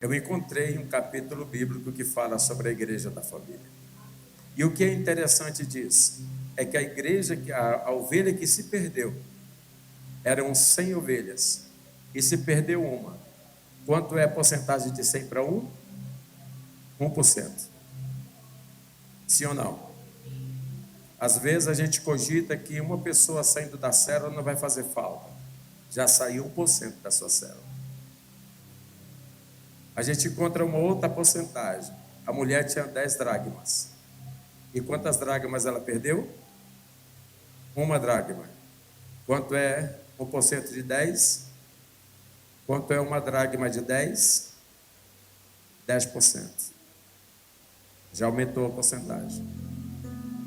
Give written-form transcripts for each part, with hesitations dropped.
eu encontrei um capítulo bíblico que fala sobre a igreja da família. E o que é interessante disso é que a igreja, a ovelha que se perdeu, eram 100 ovelhas, e se perdeu uma. Quanto é a porcentagem de 100 para 1? 1%. Sim ou não? Às vezes a gente cogita que uma pessoa saindo da célula não vai fazer falta. Já saiu 1% da sua célula. A gente encontra uma outra porcentagem. A mulher tinha 10 dracmas. E quantas dracmas ela perdeu? Uma dracma. Quanto é 1% de 10? Quanto é uma dracma de 10? 10%. Já aumentou a porcentagem.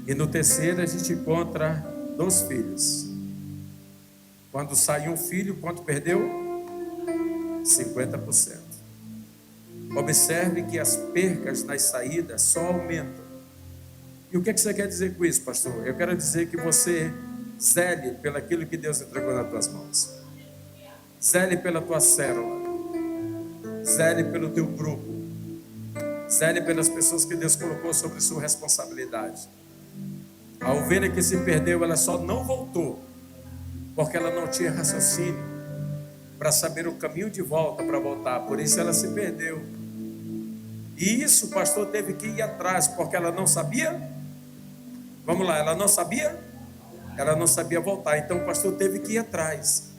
E no terceiro a gente encontra 2 filhos. Quando sai um filho, quanto perdeu? 50%. Observe que as percas nas saídas só aumentam. E o que você quer dizer com isso, pastor? Eu quero dizer que você zele pelo aquilo que Deus entregou nas tuas mãos. Zele pela tua célula. Zele pelo teu grupo. Zele pelas pessoas que Deus colocou sobre sua responsabilidade. A ovelha que se perdeu, ela só não voltou porque ela não tinha raciocínio para saber o caminho de volta para voltar. Por isso ela se perdeu. E isso o pastor teve que ir atrás, porque ela não sabia. Vamos lá, ela não sabia? Ela não sabia voltar. Então o pastor teve que ir atrás.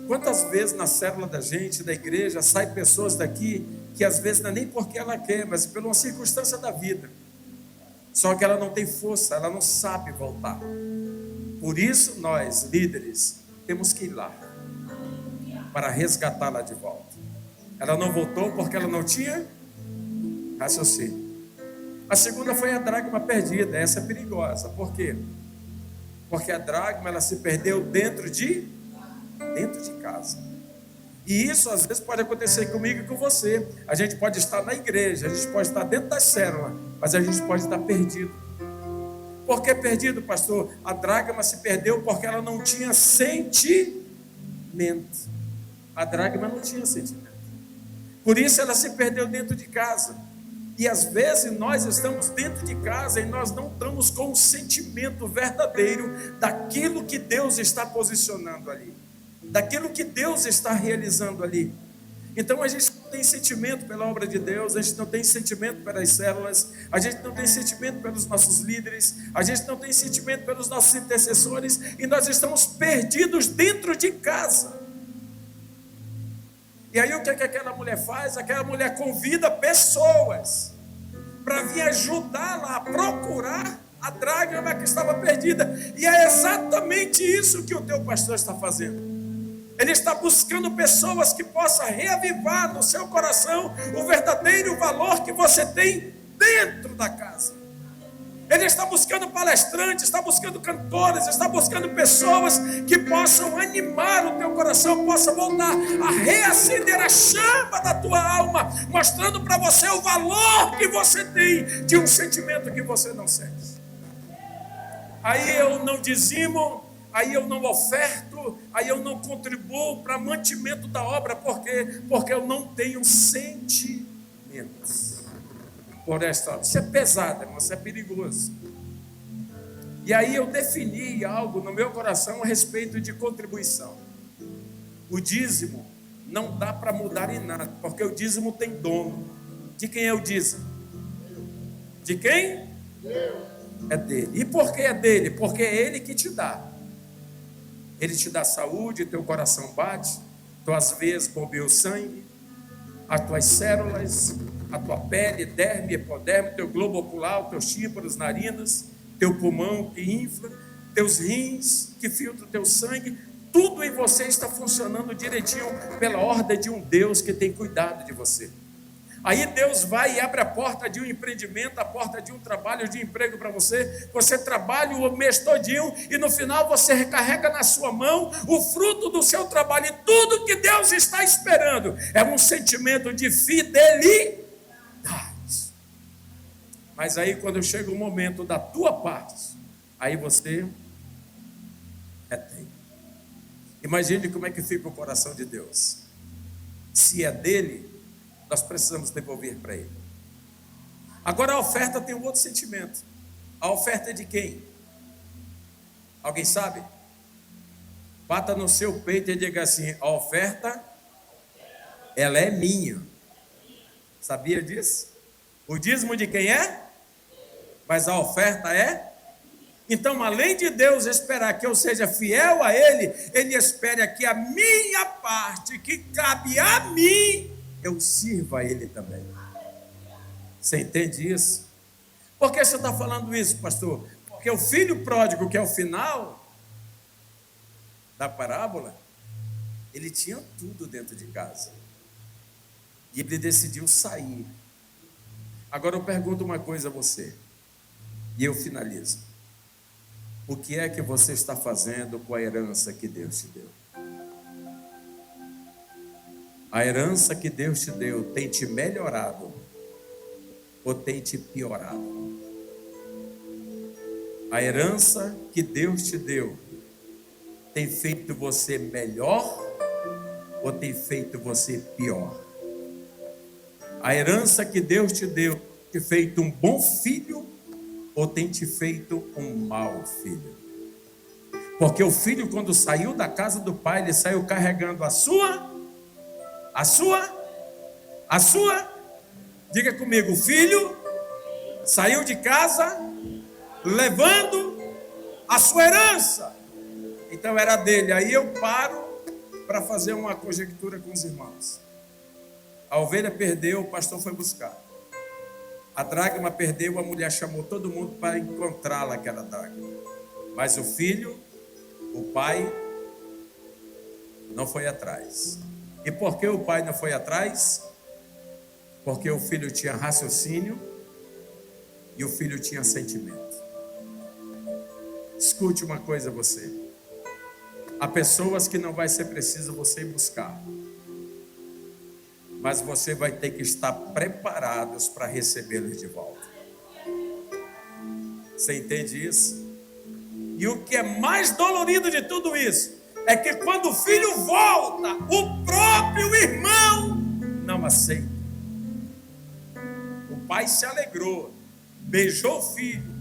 Quantas vezes na célula da gente, da igreja, sai pessoas daqui que às vezes não é nem porque ela quer, mas por uma circunstância da vida. Só que ela não tem força, ela não sabe voltar. Por isso nós, líderes, temos que ir lá para resgatá-la de volta. Ela não voltou porque ela não tinha raciocínio. A segunda foi a dracma perdida. Essa é perigosa. Por quê? Porque a dracma, ela se perdeu dentro de casa. E isso às vezes pode acontecer comigo e com você. A gente pode estar na igreja, a gente pode estar dentro da célula, mas a gente pode estar perdido. Por que perdido, pastor? A dracma se perdeu porque ela não tinha sentimento. A dracma não tinha sentimento. Por isso ela se perdeu dentro de casa. E às vezes nós estamos dentro de casa e nós não estamos com o sentimento verdadeiro daquilo que Deus está posicionando ali, daquilo que Deus está realizando ali. Então a gente não tem sentimento pela obra de Deus, a gente não tem sentimento pelas células, a gente não tem sentimento pelos nossos líderes, a gente não tem sentimento pelos nossos intercessores, e nós estamos perdidos dentro de casa. E aí o que é que aquela mulher faz? Aquela mulher convida pessoas para vir ajudá-la a procurar a dracma que estava perdida. E é exatamente isso que o teu pastor está fazendo. Ele está buscando pessoas que possam reavivar no seu coração o verdadeiro valor que você tem dentro da casa. Ele está buscando palestrantes, está buscando cantores, está buscando pessoas que possam animar o teu coração, possam voltar a reacender a chama da tua alma, mostrando para você o valor que você tem de um sentimento que você não sente. Aí eu não dizimo, aí eu não oferto, aí eu não contribuo para mantimento da obra. Por quê? Porque eu não tenho sentimentos por esta obra. Isso é pesado, irmão, isso é perigoso. E aí eu defini algo no meu coração a respeito de contribuição. O dízimo não dá para mudar em nada, porque o dízimo tem dono. De quem é o dízimo? De quem? É dele. E por que é dele? Porque é ele que te dá. Ele te dá saúde, teu coração bate, tuas veias bombeiam sangue, as tuas células, a tua pele, derme, epiderme, teu globo ocular, teus tímpanos, narinas, teu pulmão que infla, teus rins que filtram teu sangue, tudo em você está funcionando direitinho pela ordem de um Deus que tem cuidado de você. Aí Deus vai e abre a porta de um empreendimento, a porta de um trabalho, de um emprego para você. Você trabalha o mês todinho e no final você recarrega na sua mão o fruto do seu trabalho. E tudo que Deus está esperando é um sentimento de fidelidade. Mas aí quando chega o momento da tua parte, aí você retém. Imagine como é que fica o coração de Deus. Se é dele, nós precisamos devolver para Ele. Agora a oferta tem um outro sentimento. A oferta é de quem? Alguém sabe? Bata no seu peito e diga assim: a oferta, ela é minha. Sabia disso? O dízimo de quem é? Mas a oferta é? Então, além de Deus esperar que eu seja fiel a Ele, Ele espera que a minha parte, que cabe a mim, eu sirva a Ele também. Você entende isso? Por que você está falando isso, pastor? Porque o filho pródigo, que é o final da parábola, ele tinha tudo dentro de casa. E ele decidiu sair. Agora eu pergunto uma coisa a você, e eu finalizo. O que é que você está fazendo com a herança que Deus te deu? A herança que Deus te deu tem te melhorado ou tem te piorado? A herança que Deus te deu tem feito você melhor ou tem feito você pior? A herança que Deus te deu tem te feito um bom filho ou tem te feito um mau filho? Porque o filho, quando saiu da casa do pai, ele saiu carregando a sua, diga comigo, o filho saiu de casa levando a sua herança. Então era dele. Aí eu paro para fazer uma conjectura com os irmãos. A ovelha perdeu, o pastor foi buscar. A dracma perdeu, a mulher chamou todo mundo para encontrá-la, aquela dracma. Mas o filho, o pai, não foi atrás. E por que o pai não foi atrás? Porque o filho tinha raciocínio e o filho tinha sentimento. Escute uma coisa, você. Há pessoas que não vai ser preciso você ir buscar, mas você vai ter que estar preparados para recebê-los de volta. Você entende isso? E o que é mais dolorido de tudo isso é que quando o filho volta, o próprio irmão não aceita. O pai se alegrou, beijou o filho,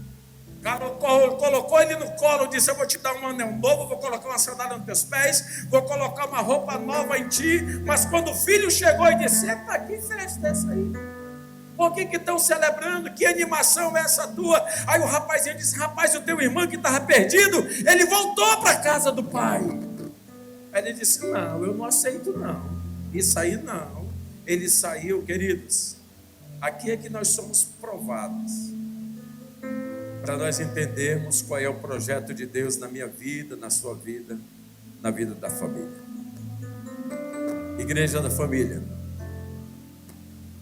colocou ele no colo, disse: eu vou te dar um anel novo, vou colocar uma sandália nos teus pés, vou colocar uma roupa nova em ti. Mas quando o filho chegou e disse: epa, que festa é essa aí? Por que estão celebrando? Que animação é essa tua? Aí o rapazinho disse: rapaz, o teu irmão que estava perdido, ele voltou para a casa do pai. Aí ele disse: não, eu não aceito não, isso aí não. Ele saiu, queridos. Aqui é que nós somos provados, para nós entendermos qual é o projeto de Deus na minha vida, na sua vida, na vida da família. Igreja da família,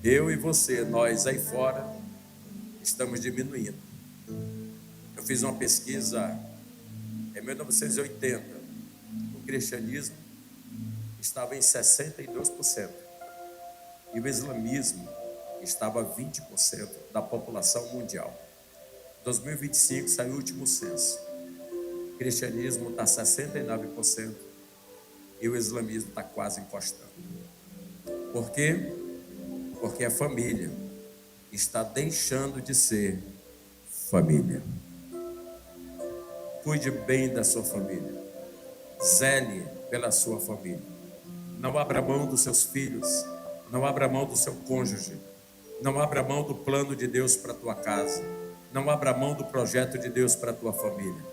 eu e você, nós aí fora, estamos diminuindo. Eu fiz uma pesquisa em 1980, o cristianismo estava em 62% e o islamismo estava 20% da população mundial. 2025 saiu o último censo. O cristianismo está 69% e o islamismo está quase encostando. Por quê? Porque a família está deixando de ser família. Cuide bem da sua família. Zele pela sua família. Não abra mão dos seus filhos. Não abra mão do seu cônjuge. Não abra mão do plano de Deus para a tua casa. Não abra mão do projeto de Deus para a tua família.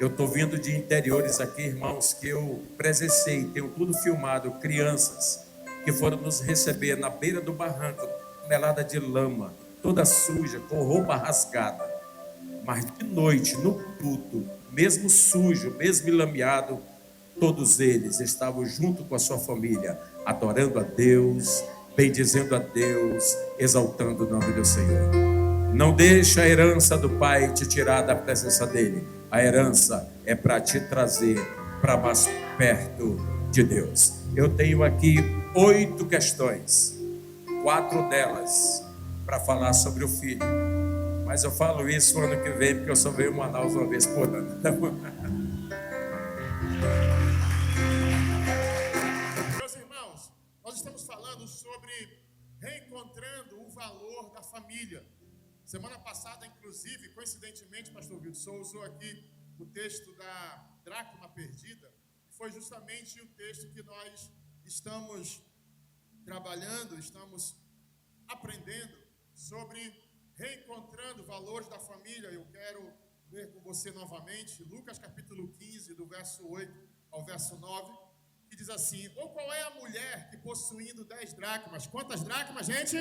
Eu estou vindo de interiores aqui, irmãos, que eu presenciei, tenho tudo filmado, crianças que foram nos receber na beira do barranco, melada de lama, toda suja, com roupa rasgada. Mas de noite, no culto, mesmo sujo, mesmo lameado, todos eles estavam junto com a sua família, adorando a Deus, bendizendo a Deus, exaltando o nome do Senhor. Não deixe a herança do Pai te tirar da presença dele. A herança é para te trazer para mais perto de Deus. Eu tenho aqui 8 questões, 4 delas para falar sobre o filho. Mas eu falo isso no ano que vem, porque eu só venho Manaus uma vez por ano. Meus irmãos, nós estamos falando sobre valor da família. Semana passada, inclusive, coincidentemente, pastor Wilson usou aqui o texto da dracma perdida, que foi justamente o texto que nós estamos trabalhando, estamos aprendendo sobre reencontrando valores da família. Eu quero ler com você novamente Lucas capítulo 15, do verso 8 ao verso 9, que diz assim: ou qual é a mulher que possuindo 10 dracmas, quantas dracmas, gente?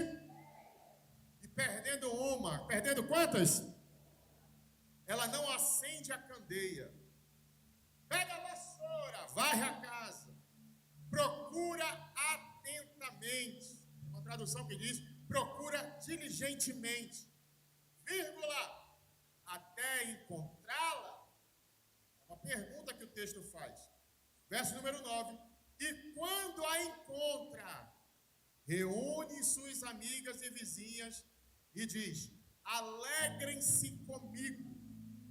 E perdendo uma, perdendo quantas? Ela não acende a candeia, pega a vassoura, varre a casa, procura atentamente. Uma tradução que diz: procura diligentemente, vírgula, até encontrá-la. Uma pergunta que o texto faz. Verso número 9. E quando a encontra, reúne suas amigas e vizinhas e diz: alegrem-se comigo,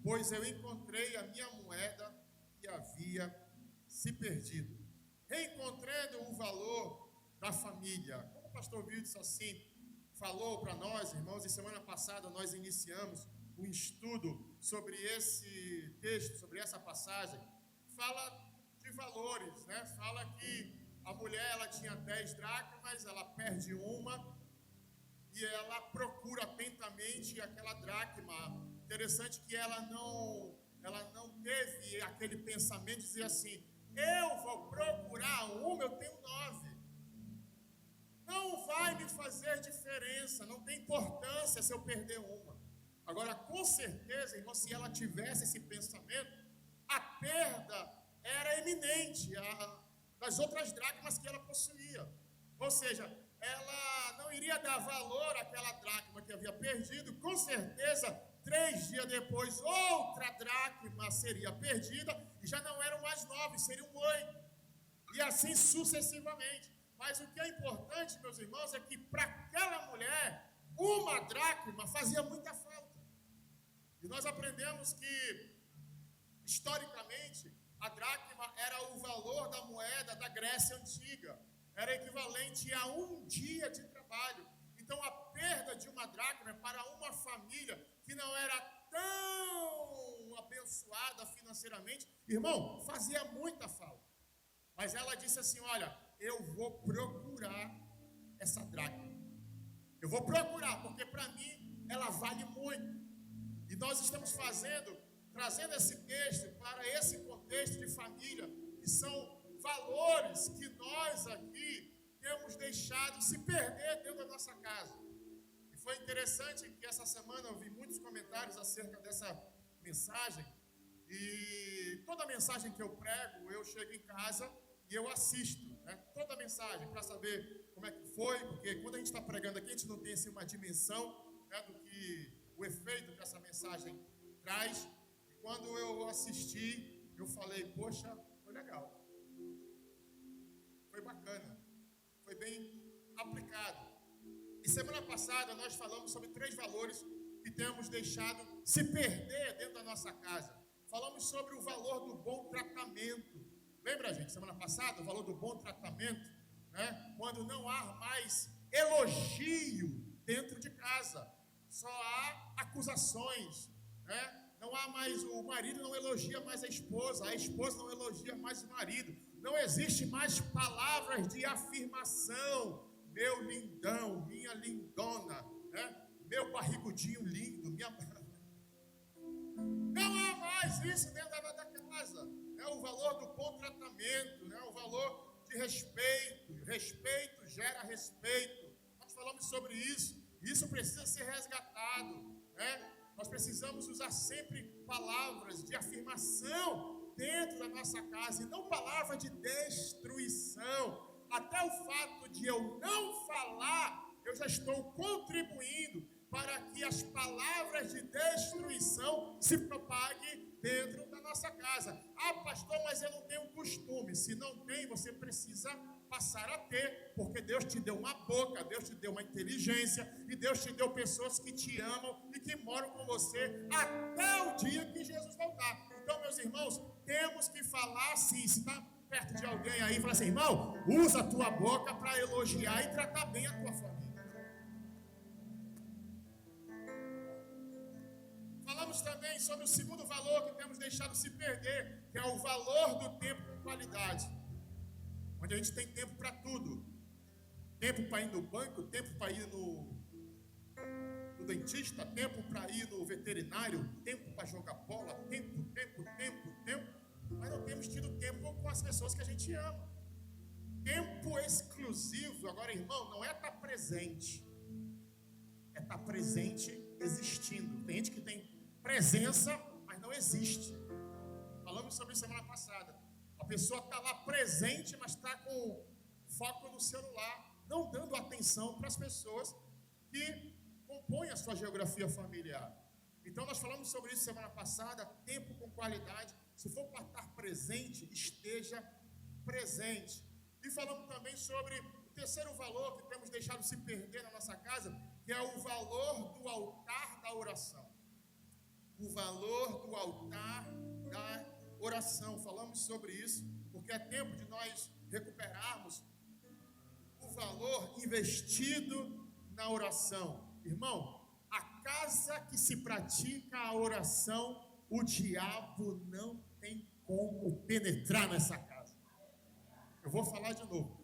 pois eu encontrei a minha moeda que havia se perdido. Reencontrando o valor da família. Como o pastor Wilson assim falou para nós, irmãos, e semana passada nós iniciamos um estudo sobre esse texto, sobre essa passagem. Fala de valores, né? Fala que a mulher, ela tinha 10 dracmas, ela perde uma e ela procura atentamente aquela dracma. Interessante que ela não teve aquele pensamento de dizer assim: eu vou procurar uma, eu tenho 9. Não vai me fazer diferença, não tem importância se eu perder uma. Agora, com certeza, irmão, se ela tivesse esse pensamento, a perda era eminente das outras dracmas que ela possuía. Ou seja, ela não iria dar valor àquela dracma que havia perdido. Com certeza, 3 dias depois, outra dracma seria perdida, e já não eram mais 9, seriam 8. E assim sucessivamente. Mas o que é importante, meus irmãos, é que para aquela mulher, uma dracma fazia muita falta. E nós aprendemos que, historicamente, a dracma era o valor da moeda da Grécia Antiga. Era equivalente a 1 dia de trabalho. Então, a perda de uma dracma para uma família que não era tão abençoada financeiramente, irmão, fazia muita falta. Mas ela disse assim: olha, eu vou procurar essa dracma. Eu vou procurar, porque para mim ela vale muito. E nós estamos trazendo esse texto para esse contexto de família, que são valores que nós aqui temos deixado se perder dentro da nossa casa. E foi interessante que essa semana eu vi muitos comentários acerca dessa mensagem. E toda mensagem que eu prego, eu chego em casa e eu assisto, né? Toda mensagem, para saber como é que foi, porque quando a gente está pregando aqui, a gente não tem assim uma dimensão, né, do que o efeito que essa mensagem traz. E quando eu assisti, eu falei: poxa, foi legal, foi bacana, foi bem aplicado. E semana passada nós falamos sobre 3 valores que temos deixado se perder dentro da nossa casa. Falamos sobre o valor do bom tratamento. Lembra, gente, semana passada, o valor do bom tratamento, né? Quando não há mais elogio dentro de casa, só há acusações, né? Não há mais, o marido não elogia mais a esposa não elogia mais o marido, não existe mais palavras de afirmação: meu lindão, minha lindona, né? Meu barrigudinho lindo, minha... Não há mais isso dentro da casa. É o valor do bom tratamento, né? O valor de respeito. Respeito gera respeito. Nós falamos sobre isso. Isso precisa ser resgatado, né? Nós precisamos usar sempre palavras de afirmação dentro da nossa casa, e não palavras de destruição. Até o fato de eu não falar, eu já estou contribuindo para que as palavras de destruição se propaguem dentro da nossa casa. Ah, pastor, mas eu não tenho costume. Se não tem, você precisa passar a ter, porque Deus te deu uma boca, Deus te deu uma inteligência, e Deus te deu pessoas que te amam e que moram com você até o dia que Jesus voltar. Então, meus irmãos, temos que falar assim. Se está perto de alguém aí, fala assim: irmão, usa a tua boca para elogiar e tratar bem a tua família. Falamos também sobre o segundo valor que temos deixado se perder, que é o valor do tempo com qualidade. Onde a gente tem tempo para tudo. Tempo para ir no banco, tempo para ir no dentista, tempo para ir no veterinário, tempo para jogar bola, tempo. Mas não temos tido tempo com as pessoas que a gente ama. Tempo exclusivo, agora irmão, não é estar presente. É estar presente existindo. Tem gente que tem presença, mas não existe. Falamos sobre isso semana passada. A pessoa está lá presente, mas está com foco no celular, não dando atenção para as pessoas que compõem a sua geografia familiar. Então nós falamos sobre isso semana passada, tempo com qualidade. Se for para estar presente, esteja presente. E falamos também sobre o terceiro valor que temos deixado se perder na nossa casa, que é o valor do altar da oração. O valor do altar da oração. Falamos sobre isso, porque é tempo de nós recuperarmos o valor investido na oração. Irmão, a casa que se pratica a oração, o diabo não tem como penetrar nessa casa. Eu vou falar de novo.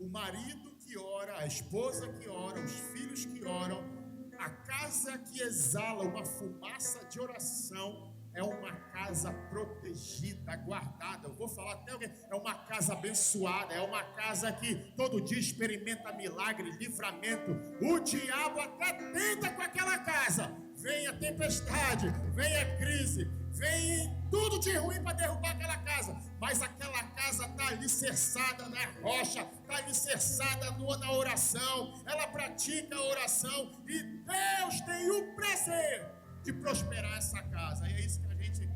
O marido que ora, a esposa que ora, os filhos que oram, a casa que exala uma fumaça de oração é uma casa protegida, guardada. Eu vou falar até alguém, é uma casa abençoada, é uma casa que todo dia experimenta milagre, livramento. O diabo até tenta com aquela casa. Vem a tempestade, vem a crise, vem tudo de ruim para derrubar aquela casa. Mas aquela casa está alicerçada na rocha, está alicerçada na oração. Ela pratica a oração e Deus tem o prazer de prosperar essa casa. E é isso que a gente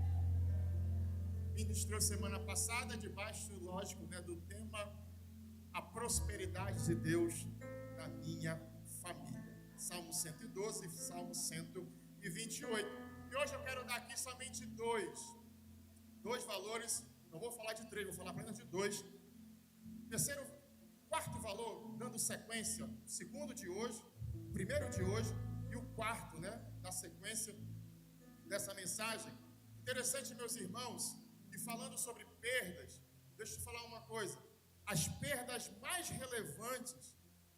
ministrou semana passada, debaixo, lógico, do tema a prosperidade de Deus na minha família. Salmo 112, Salmo 128. E hoje eu quero dar aqui somente dois valores. Não vou falar de três, vou falar apenas de dois. Quarto valor, dando sequência, o segundo de hoje, o primeiro de hoje e o quarto, da sequência dessa mensagem. Interessante, meus irmãos, e falando sobre perdas, deixa eu te falar uma coisa. As perdas mais relevantes,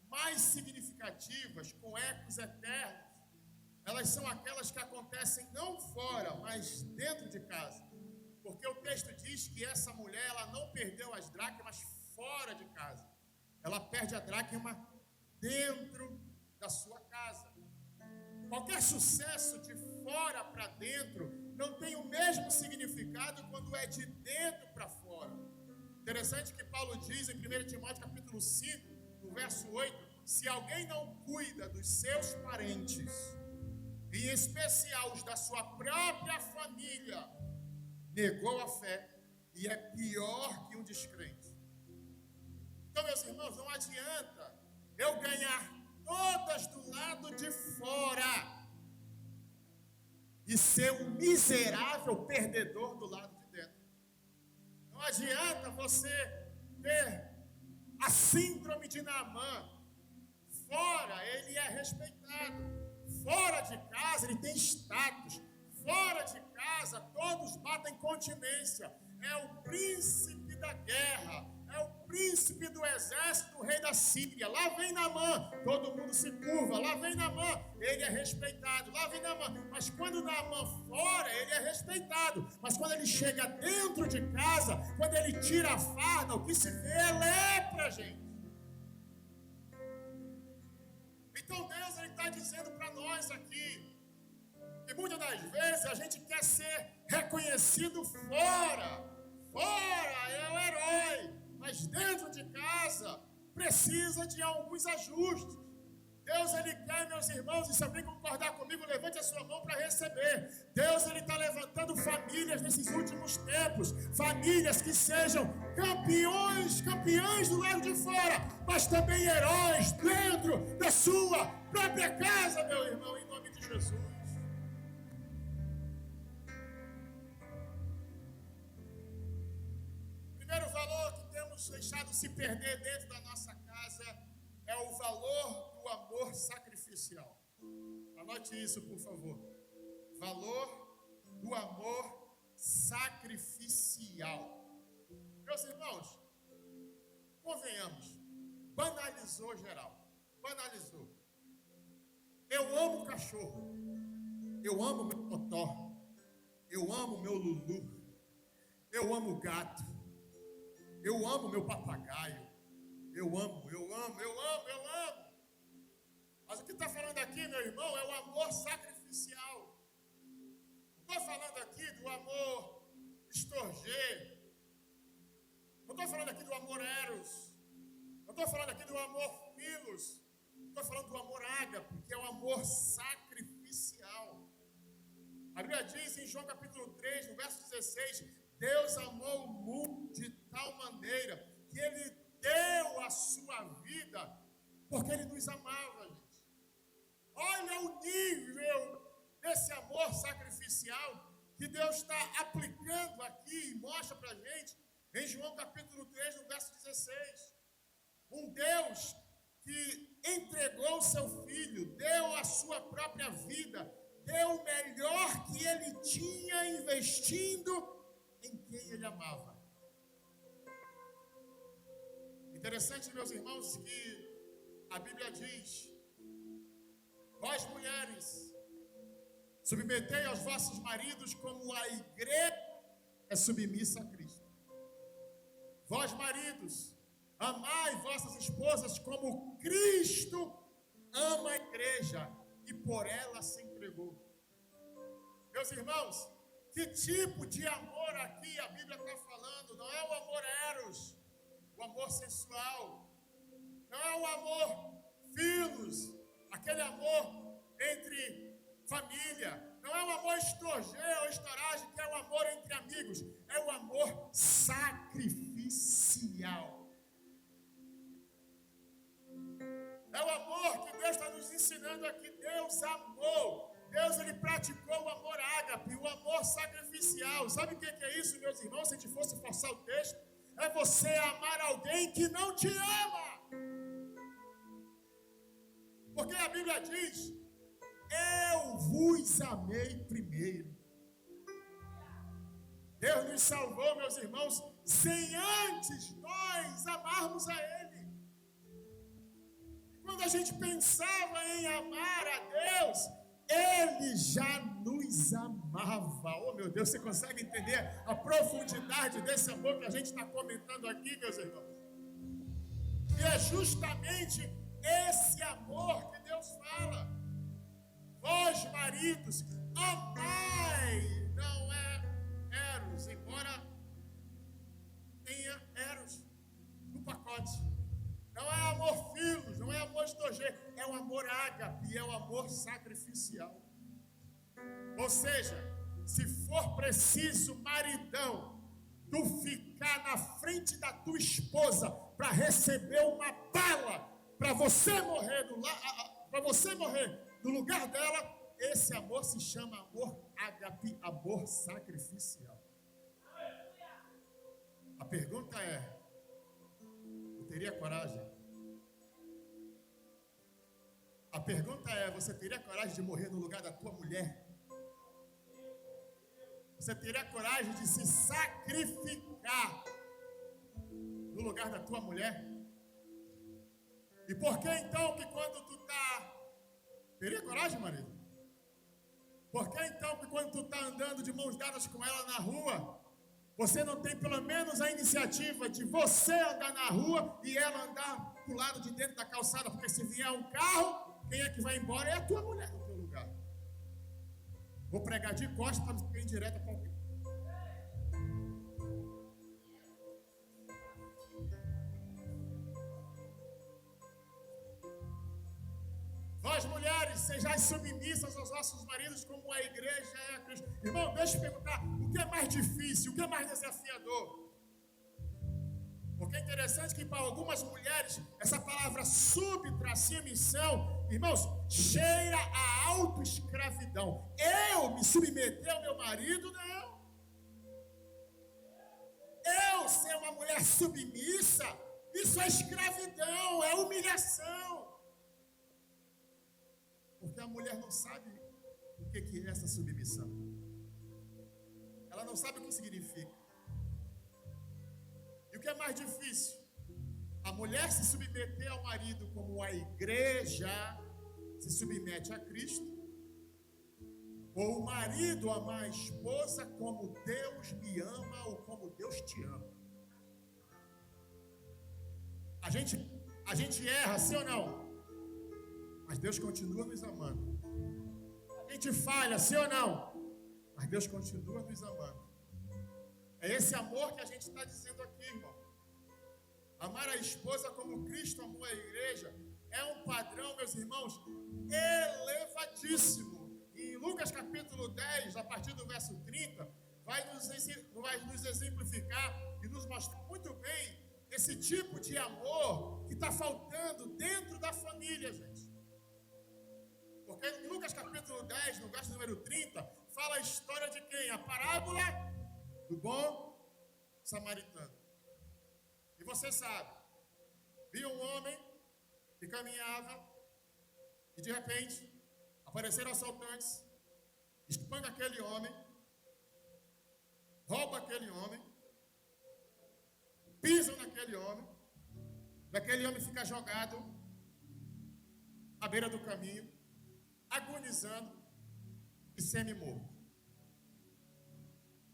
mais significativas, com ecos eternos, elas são aquelas que acontecem não fora, mas dentro de casa. Porque o texto diz que essa mulher, ela não perdeu as dracmas fora de casa. Ela perde a dracma dentro da sua casa. Qualquer sucesso de fora para dentro não tem o mesmo significado quando é de dentro para fora. Interessante que Paulo diz em 1 Timóteo capítulo 5, no verso 8, se alguém não cuida dos seus parentes, em especial os da sua própria família, negou a fé e é pior que um descrente. Então, meus irmãos, não adianta eu ganhar todas do lado de fora e ser um miserável perdedor do lado de dentro. Não adianta você ter a síndrome de Naamã. Fora ele é respeitado, fora de casa ele tem status, fora de casa todos batem continência. É o príncipe da guerra, é o príncipe do exército, o rei da Síria. Lá vem Naamã, todo mundo se curva. Lá vem Naamã, ele é respeitado. Lá vem Naamã, mas quando Naamã fora, ele é respeitado. Mas quando ele chega dentro de casa, quando ele tira a farda, o que se vê é lepra, gente. Então Deus está dizendo para nós aqui, que muitas das vezes a gente quer ser reconhecido fora. Fora é o herói, mas dentro de casa precisa de alguns ajustes. Deus, ele quer, meus irmãos, e se alguém concordar comigo, levante a sua mão para receber. Deus, ele está levantando famílias nesses últimos tempos, famílias que sejam campeões do lado de fora, mas também heróis dentro da sua própria casa, meu irmão, em nome de Jesus. Primeiro valor que temos deixado se perder dentro da nossa casa é o valor do amor sacrificial. Anote isso, por favor. Valor do amor sacrificial. Meus irmãos, convenhamos, banalizou geral. Banalizou. Eu amo cachorro. Eu amo meu totó. Eu amo meu Lulu. Eu amo gato. Eu amo meu papagaio. Eu amo. Mas o que está falando aqui, meu irmão, é o amor sacrificial. Não estou falando aqui do amor estorger. Não estou falando aqui do amor eros. Não estou falando aqui do amor filos. Estou falando do amor ágape, que é o amor sacrificial. A Bíblia diz em João capítulo 3, no verso 16, Deus amou o mundo de tal maneira que Ele deu a sua vida porque Ele nos amava, gente. Olha o nível desse amor sacrificial que Deus está aplicando aqui e mostra para a gente em João capítulo 3, no verso 16. Um Deus que entregou o seu Filho, deu a sua própria vida, deu o melhor que Ele tinha investindo em quem Ele amava. Interessante, meus irmãos, que a Bíblia diz: vós mulheres, submetei aos vossos maridos como a igreja é submissa a Cristo. Vós maridos, amai vossas esposas como Cristo ama a igreja e por ela se entregou. Meus irmãos, que tipo de amor aqui a Bíblia está falando? Não é o amor eros, o amor sensual. Não é o amor filos, aquele amor entre família. Não é o amor estorger ou estoragem, que é o amor entre amigos. É o amor sacrificial. É o amor que Deus está nos ensinando aqui. Deus amou. Deus, Ele praticou o amor ágape, o amor sacrificial. Sabe o que é isso, meus irmãos? Se a gente fosse forçar o texto, é você amar alguém que não te ama. Porque a Bíblia diz: eu vos amei primeiro. Deus nos salvou, meus irmãos, sem antes nós amarmos a Ele. E quando a gente pensava em amar a Deus, Ele já nos amava. Oh, meu Deus, você consegue entender a profundidade desse amor que a gente está comentando aqui, meus irmãos? E é justamente esse amor que Deus fala. Vós, maridos, amai. Não é eros, embora tenha eros no pacote. Não é amor filos, não é amor estorger, é o amor ágape, é o amor sacrificial. Ou seja, se for preciso, maridão, tu ficar na frente da tua esposa para receber uma bala, para você morrer no lugar dela, esse amor se chama amor ágape, amor sacrificial. A pergunta é: eu teria coragem? A pergunta é: você teria coragem de morrer no lugar da tua mulher? Você teria coragem de se sacrificar no lugar da tua mulher? E por que então que quando tu tá... Teria coragem, marido? Por que então que quando tu tá andando de mãos dadas com ela na rua, você não tem pelo menos a iniciativa de você andar na rua e ela andar pro lado de dentro da calçada? Porque se vier um carro, quem é que vai embora? É a tua mulher no teu lugar. Vou pregar de costas para não ficar indireta para alguém. Vós, mulheres, sejais submissas aos vossos maridos como a igreja é a Cristo. Irmão, deixa eu perguntar, o que é mais difícil, o que é mais desafiador? Porque é interessante que para algumas mulheres, essa palavra submissão, irmãos, cheira a autoescravidão. Eu me submeter ao meu marido, não. Eu ser uma mulher submissa, isso é escravidão, é humilhação. Porque a mulher não sabe o que é essa submissão. Ela não sabe o que significa. E o que é mais difícil? A mulher se submeter ao marido como a igreja se submete a Cristo, ou o marido amar a esposa como Deus me ama ou como Deus te ama. A gente erra, sim ou não? Mas Deus continua nos amando. A gente falha, sim ou não? Mas Deus continua nos amando. É esse amor que a gente está dizendo aqui, irmão. Amar a esposa como Cristo amou a igreja é um padrão, meus irmãos, elevadíssimo. Em Lucas capítulo 10, a partir do verso 30, vai nos exemplificar e nos mostrar muito bem esse tipo de amor que está faltando dentro da família, gente. Porque em Lucas capítulo 10, no verso número 30, fala a história de quem? A parábola do bom samaritano. E você sabe, viu um homem que caminhava e de repente apareceram assaltantes, espancam aquele homem, roubam aquele homem, pisam naquele homem, e aquele homem fica jogado à beira do caminho, agonizando e semi-morto.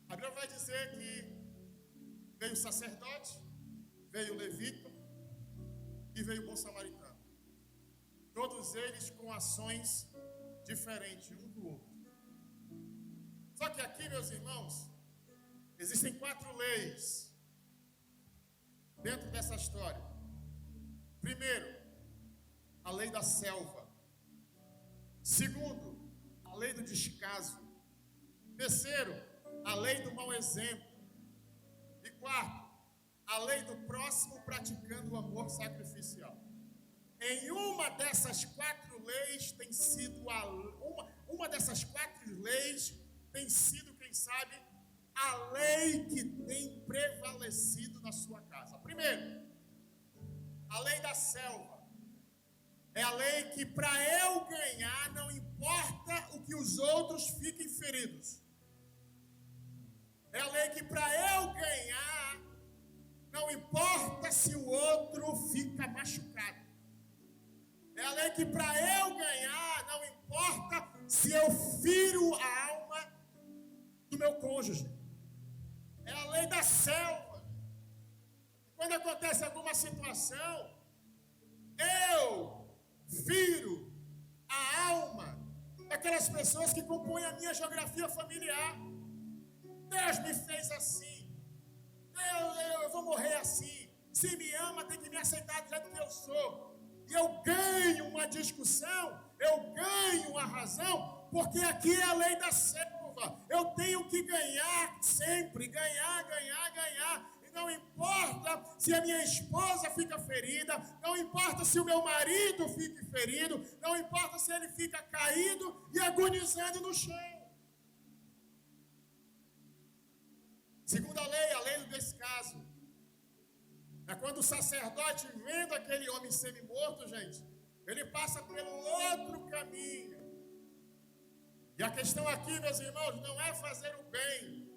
A Bíblia vai dizer que veio o sacerdote, veio o levita e veio o bom samaritano. Todos eles com ações diferentes um do outro. Só que aqui, meus irmãos, existem 4 leis dentro dessa história. Primeiro, a lei da selva. Segundo, a lei do descaso. Terceiro, a lei do mau exemplo. E quarto, a lei do próximo praticando o amor sacrificial. Em uma dessas 4 leis tem sido uma dessas 4 leis tem sido, quem sabe, a lei que tem prevalecido na sua casa. Primeiro, a lei da selva. É a lei que para eu ganhar não importa o que os outros fiquem feridos. É a lei que para eu ganhar não importa se o outro fica machucado. É a lei que para eu ganhar não importa se eu firo a alma do meu cônjuge. É a lei da selva. Quando acontece alguma situação, eu firo a alma daquelas pessoas que compõem a minha geografia familiar. Deus me fez assim. Eu vou morrer assim. Se me ama, tem que me aceitar do jeito que eu sou. E eu ganho uma discussão, eu ganho a razão, porque aqui é a lei da selva. Eu tenho que ganhar sempre, ganhar. E não importa se a minha esposa fica ferida, não importa se o meu marido fica ferido, não importa se ele fica caído e agonizando no chão. Segunda lei, a lei do descaso. É quando o sacerdote, vendo aquele homem semi-morto, gente, ele passa pelo outro caminho. E a questão aqui, meus irmãos, não é fazer o bem.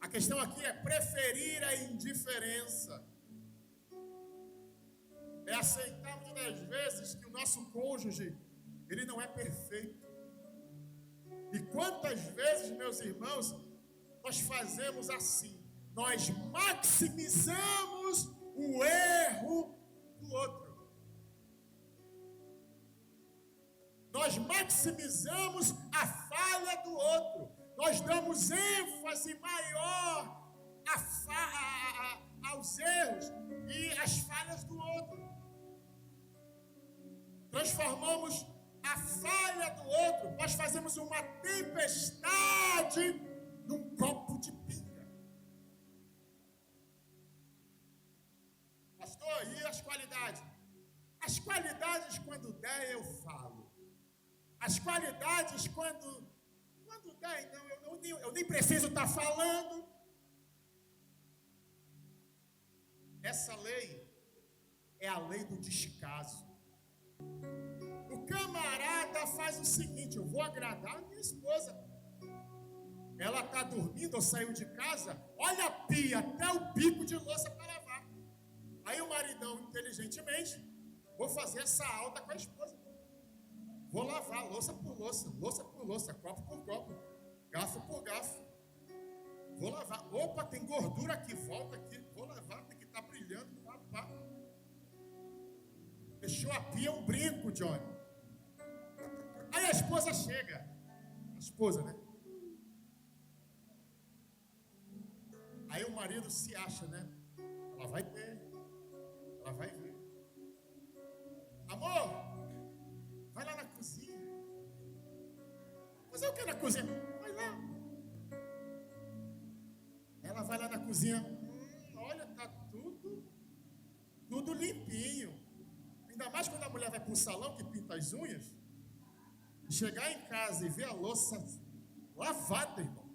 A questão aqui é preferir a indiferença. É aceitar muitas das vezes que o nosso cônjuge, ele não é perfeito. E quantas vezes, meus irmãos, nós fazemos assim? Nós maximizamos o erro do outro. Nós maximizamos a falha do outro. Nós damos ênfase maior aos erros e às falhas do outro. Transformamos a falha do outro. Nós fazemos uma tempestade num copo de pinga. Pastor, e as qualidades? As qualidades, quando der, eu falo. As qualidades, quando der, então, eu nem preciso estar falando. Essa lei é a lei do descaso. O camarada faz o seguinte: eu vou agradar a minha esposa. Ela está dormindo ou saiu de casa, olha a pia até o bico de louça para lavar. Aí o maridão, inteligentemente, vou fazer essa alta com a esposa. Vou lavar louça por louça, copo por copo, garfo por garfo. Vou lavar. Opa, tem gordura aqui, volta aqui. Vou lavar, tem que estar brilhando. Pá. Deixou a pia um brinco, Johnny. Aí a esposa chega. A esposa, né? Aí o marido se acha, né? Ela vai ver. Ela vai ver. Amor, vai lá na cozinha. Fazer o que na cozinha? Vai lá. Ela vai lá na cozinha. Olha, tá tudo limpinho. Ainda mais quando a mulher vai para o salão que pinta as unhas. Chegar em casa e ver a louça lavada, irmão.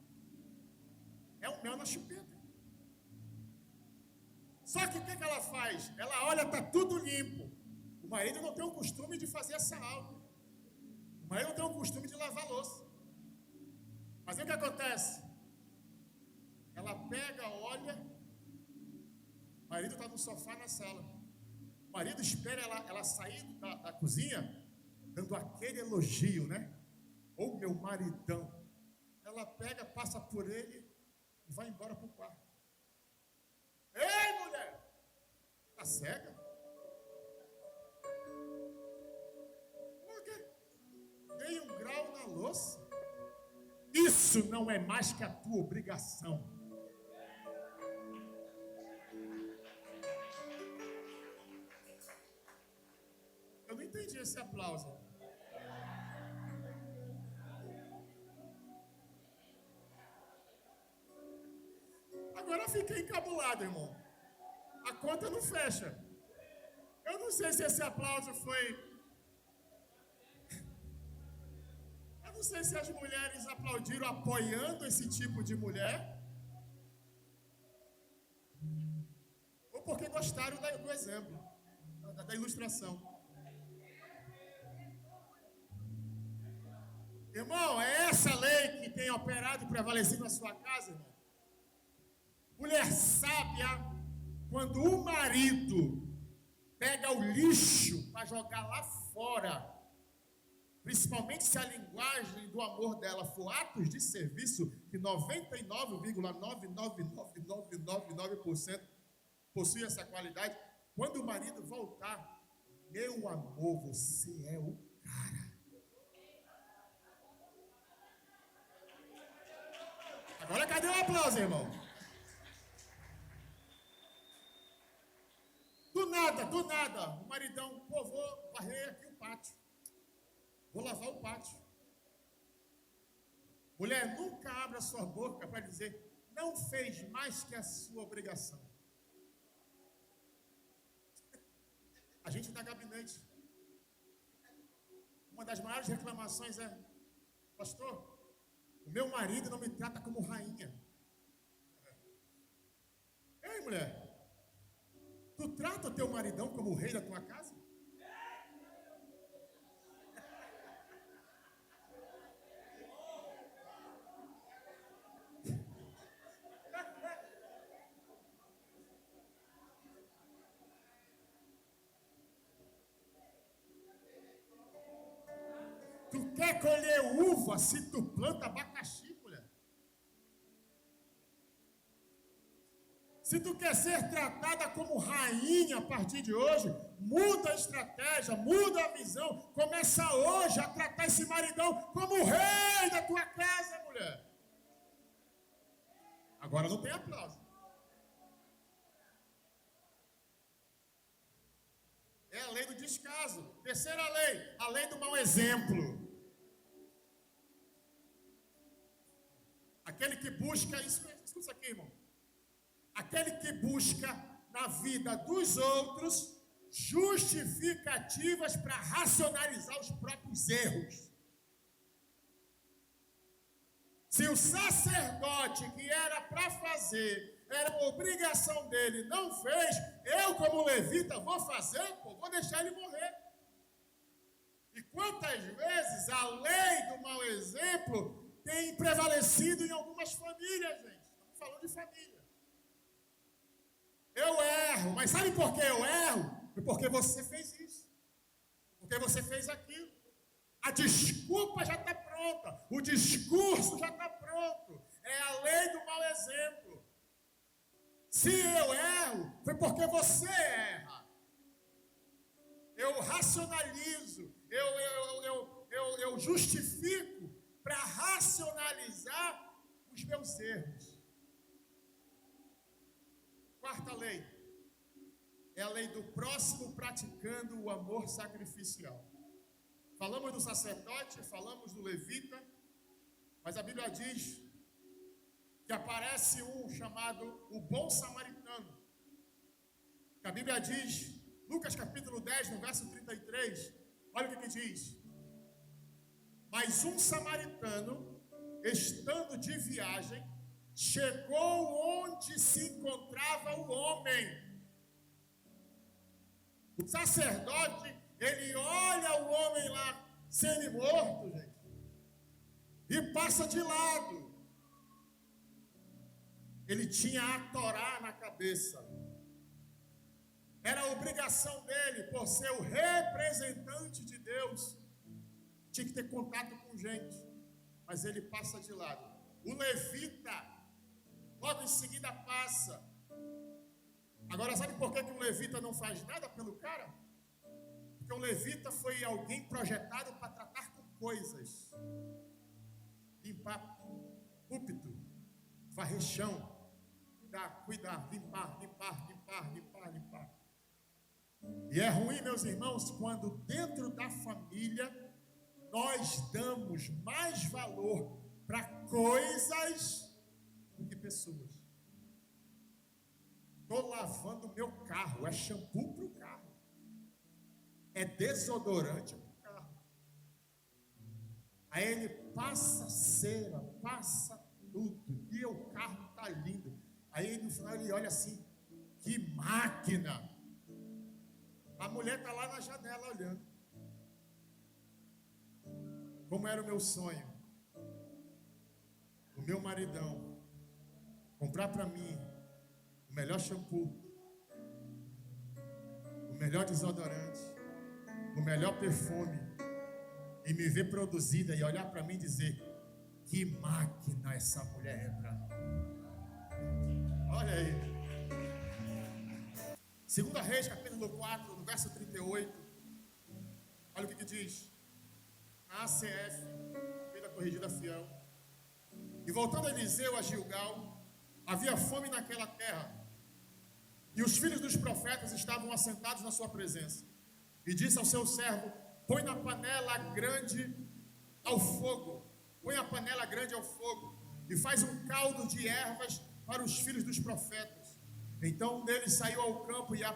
É um mel na chupeta. Só que o que ela faz? Ela olha, tá tudo limpo. O marido não tem o costume de fazer essa alta. O marido não tem o costume de lavar louça. Mas o que acontece? Ela pega, olha. O marido está no sofá na sala. O marido espera ela sair da cozinha, dando aquele elogio, né? Ô meu maridão. Ela pega, passa por ele e vai embora para o quarto. Ei, mulher! Tá cega? Por quê? Dei um grau na louça. Isso não é mais que a tua obrigação. Eu não entendi esse aplauso. Agora eu fiquei encabulado, irmão. A conta não fecha. Eu não sei se esse aplauso foi... Eu não sei se as mulheres aplaudiram apoiando esse tipo de mulher, ou porque gostaram do exemplo, da ilustração. Irmão, é essa lei que tem operado e prevalecido na sua casa, irmão. Mulher sábia, quando o marido pega o lixo para jogar lá fora, principalmente se a linguagem do amor dela for atos de serviço, que 99,99999% possui essa qualidade, quando o marido voltar, meu amor, você é o cara. Agora cadê o aplauso, irmão? Do nada, o maridão, pô, vou varrer aqui o pátio. Vou lavar o pátio. Mulher, nunca abra sua boca para dizer, não fez mais que a sua obrigação. A gente dá gabinete. Uma das maiores reclamações é, pastor, o meu marido não me trata como rainha. Ei, mulher, tu trata o teu maridão como o rei da tua casa? Tu quer colher uva se tu planta abacaxi, mulher? Se tu quer ser tratada como rainha a partir de hoje, muda a estratégia, muda a visão. Começa hoje a tratar esse maridão como o rei da tua casa, mulher. Agora não tem aplauso. É a lei do descaso. Terceira lei, a lei do mau exemplo. Aquele que busca, escuta isso aqui, irmão. Aquele que busca na vida dos outros justificativas para racionalizar os próprios erros. Se o sacerdote que era para fazer, era obrigação dele, não fez, eu como levita vou fazer, pô, vou deixar ele morrer. E quantas vezes a lei do mau exemplo tem prevalecido em algumas famílias, gente. Estamos falando de família. Eu erro, mas sabe por que eu erro? Porque você fez isso. Porque você fez aquilo. A desculpa já está pronta. O discurso já está pronto. É a lei do mau exemplo. Se eu erro, foi porque você erra. Eu racionalizo. Eu justifico para racionalizar os meus erros. Quarta lei é a lei do próximo praticando o amor sacrificial. Falamos do sacerdote, falamos do levita, mas a Bíblia diz que aparece um chamado o bom samaritano. Que a Bíblia diz, Lucas capítulo 10, no verso 33, olha o que diz. Mas um samaritano, estando de viagem, chegou onde se encontrava o homem. O sacerdote, ele olha o homem lá semi-morto, gente, e passa de lado. Ele tinha a Torá na cabeça. Era a obrigação dele, por ser o representante de Deus, tinha que ter contato com gente, mas ele passa de lado. O levita, logo em seguida passa. Agora, sabe por que um levita não faz nada pelo cara? Porque o levita foi alguém projetado para tratar com coisas. Limpar púlpito, varrer chão, cuidar, limpar. E é ruim, meus irmãos, quando dentro da família nós damos mais valor para coisas do que pessoas. Estou lavando meu carro, é shampoo para o carro, é desodorante para o carro. Aí ele passa cera, passa tudo, e o carro está lindo. Aí no final ele olha assim, que máquina! A mulher está lá na janela olhando. Como era o meu sonho, o meu maridão comprar para mim o melhor shampoo, o melhor desodorante, o melhor perfume, e me ver produzida e olhar para mim e dizer, que máquina essa mulher é para mim. Olha aí. 2 Reis, capítulo 4, no verso 38. Olha o que diz. Na ACF, Vida Corrigida Fiel. E voltando Eliseu a Gilgal, havia fome naquela terra, e os filhos dos profetas estavam assentados na sua presença. E disse ao seu servo, põe a panela grande ao fogo, e faz um caldo de ervas para os filhos dos profetas. Então um deles saiu ao campo a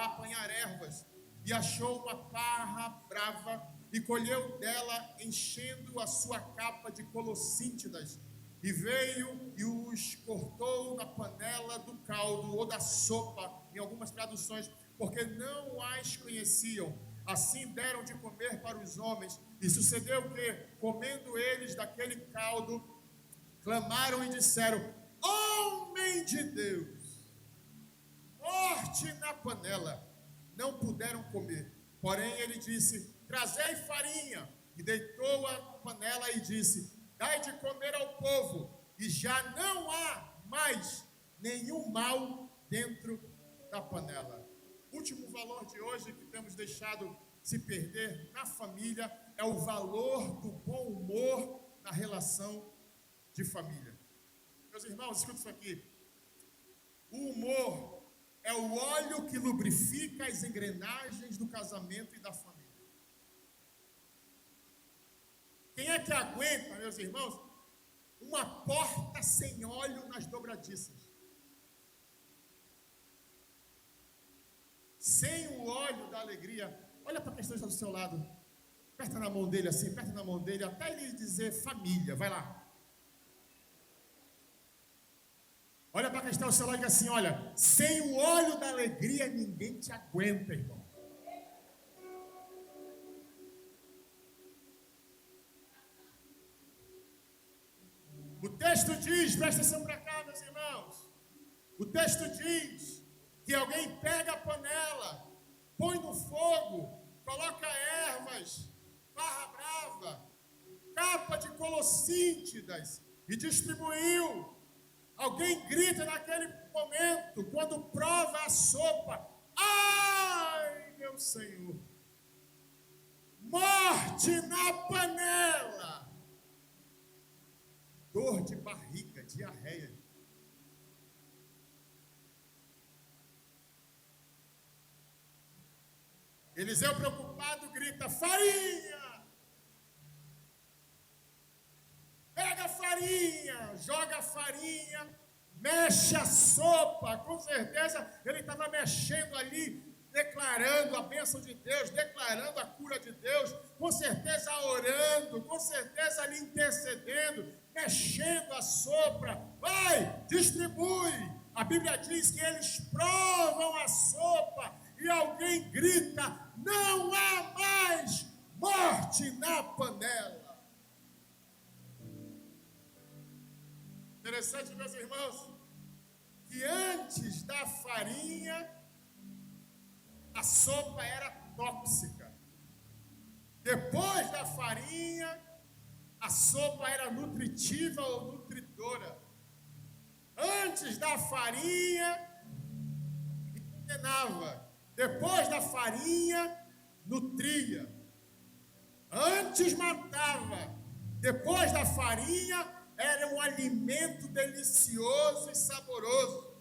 apanhar ervas, e achou uma parra brava, e colheu dela, enchendo a sua capa de colossíntidas, e veio e os cortou na panela do caldo, ou da sopa, em algumas traduções, porque não as conheciam. Assim deram de comer para os homens, e sucedeu que, comendo eles daquele caldo, clamaram e disseram, homem de Deus, morte na panela. Não puderam comer. Porém ele disse, trazei farinha, e deitou a panela e disse, dai de comer ao povo, e já não há mais nenhum mal dentro da panela. O último valor de hoje que temos deixado se perder na família é o valor do bom humor na relação de família. Meus irmãos, escuta isso aqui. O humor é o óleo que lubrifica as engrenagens do casamento e da família. Quem é que aguenta, meus irmãos, uma porta sem óleo nas dobradiças? Sem o óleo da alegria. Olha para a questão que está do seu lado. Aperta na mão dele assim, aperta na mão dele, até ele dizer família. Vai lá. Olha para a questão do seu lado e diz assim, olha, sem o óleo da alegria ninguém te aguenta, irmão. O texto diz, presta atenção para cá, meus irmãos. O texto diz que alguém pega a panela, põe no fogo, coloca ervas, barra brava, capa de colossíntidas e distribuiu. Alguém grita naquele momento, quando prova a sopa: ai, meu Senhor! Morte na panela! Dor de barriga, diarreia. Eliseu preocupado grita: farinha! Pega a farinha, joga a farinha, mexe a sopa. Com certeza ele estava mexendo ali, declarando a bênção de Deus, declarando a cura de Deus, com certeza orando, com certeza ali intercedendo, mexendo a sopa. Vai, distribui. A Bíblia diz que eles provam a sopa e alguém grita: não há mais morte na panela. Interessante, meus irmãos, que antes da farinha, a sopa era tóxica. Depois da farinha, a sopa era nutritiva ou nutridora. Antes da farinha, envenenava. Depois da farinha, nutria. Antes matava. Depois da farinha, era um alimento delicioso e saboroso.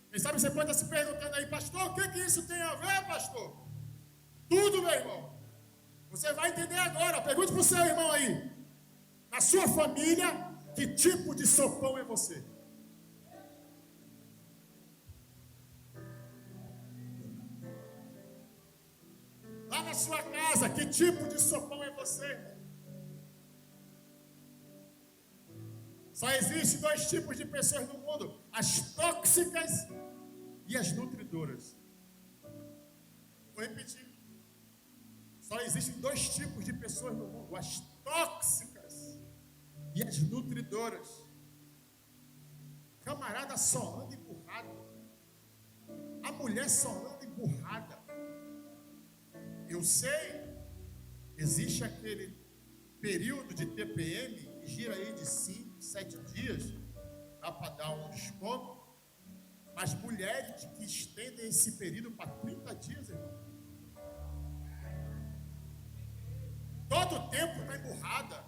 Quem sabe você pode estar se perguntando aí: pastor, o que isso tem a ver, pastor? Tudo, meu irmão. Você vai entender agora. Pergunte para o seu irmão aí: na sua família, que tipo de sopão é você? Lá na sua casa, que tipo de sopão é você, irmão? Só existem dois tipos de pessoas no mundo: as tóxicas e as nutridoras. Vou repetir. Só existem dois tipos de pessoas no mundo: as tóxicas e as nutridoras. Camarada só anda empurrado. A mulher só anda empurrada. Eu sei, existe aquele período de TPM que gira aí de 5, 7 dias, dá para dar um desconto, mas mulheres que estendem esse período para 30 dias, irmão. Todo tempo está emburrada,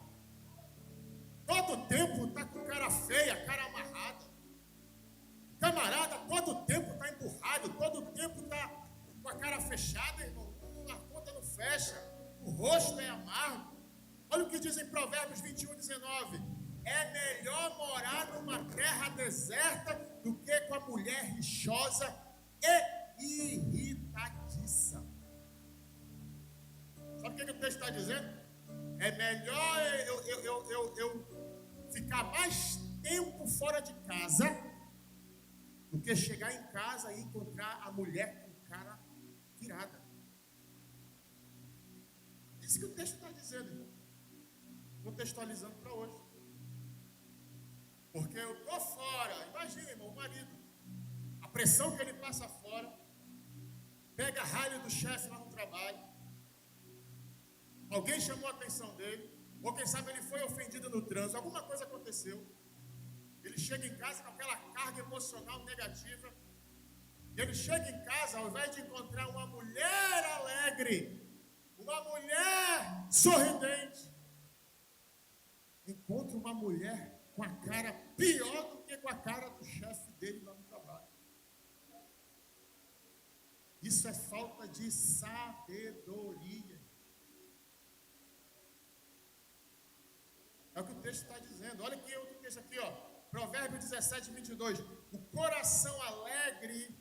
todo tempo está com cara feia, cara amarrada. Camarada, todo tempo está emburrado, todo tempo está com a cara fechada, irmão. A conta não fecha, o rosto é amargo. Olha o que diz em Provérbios 21:19: é melhor morar numa terra deserta do que com a mulher rixosa e irritadiça. Sabe o que o texto está dizendo? É melhor eu ficar mais tempo fora de casa do que chegar em casa e encontrar a mulher com cara virada. Isso que o texto está dizendo, irmão. Contextualizando para hoje. Porque eu estou fora. Imagina, irmão, o marido. A pressão que ele passa fora. Pega ralho do chefe lá no trabalho. Alguém chamou a atenção dele. Ou quem sabe ele foi ofendido no trânsito. Alguma coisa aconteceu. Ele chega em casa com aquela carga emocional negativa. E ele chega em casa, ao invés de encontrar uma mulher alegre, uma mulher sorridente, encontra uma mulher com a cara pior do que com a cara do chefe dele lá no trabalho. Isso é falta de sabedoria. É o que o texto está dizendo. Olha aqui outro texto aqui, ó. Provérbios 17:22. O coração alegre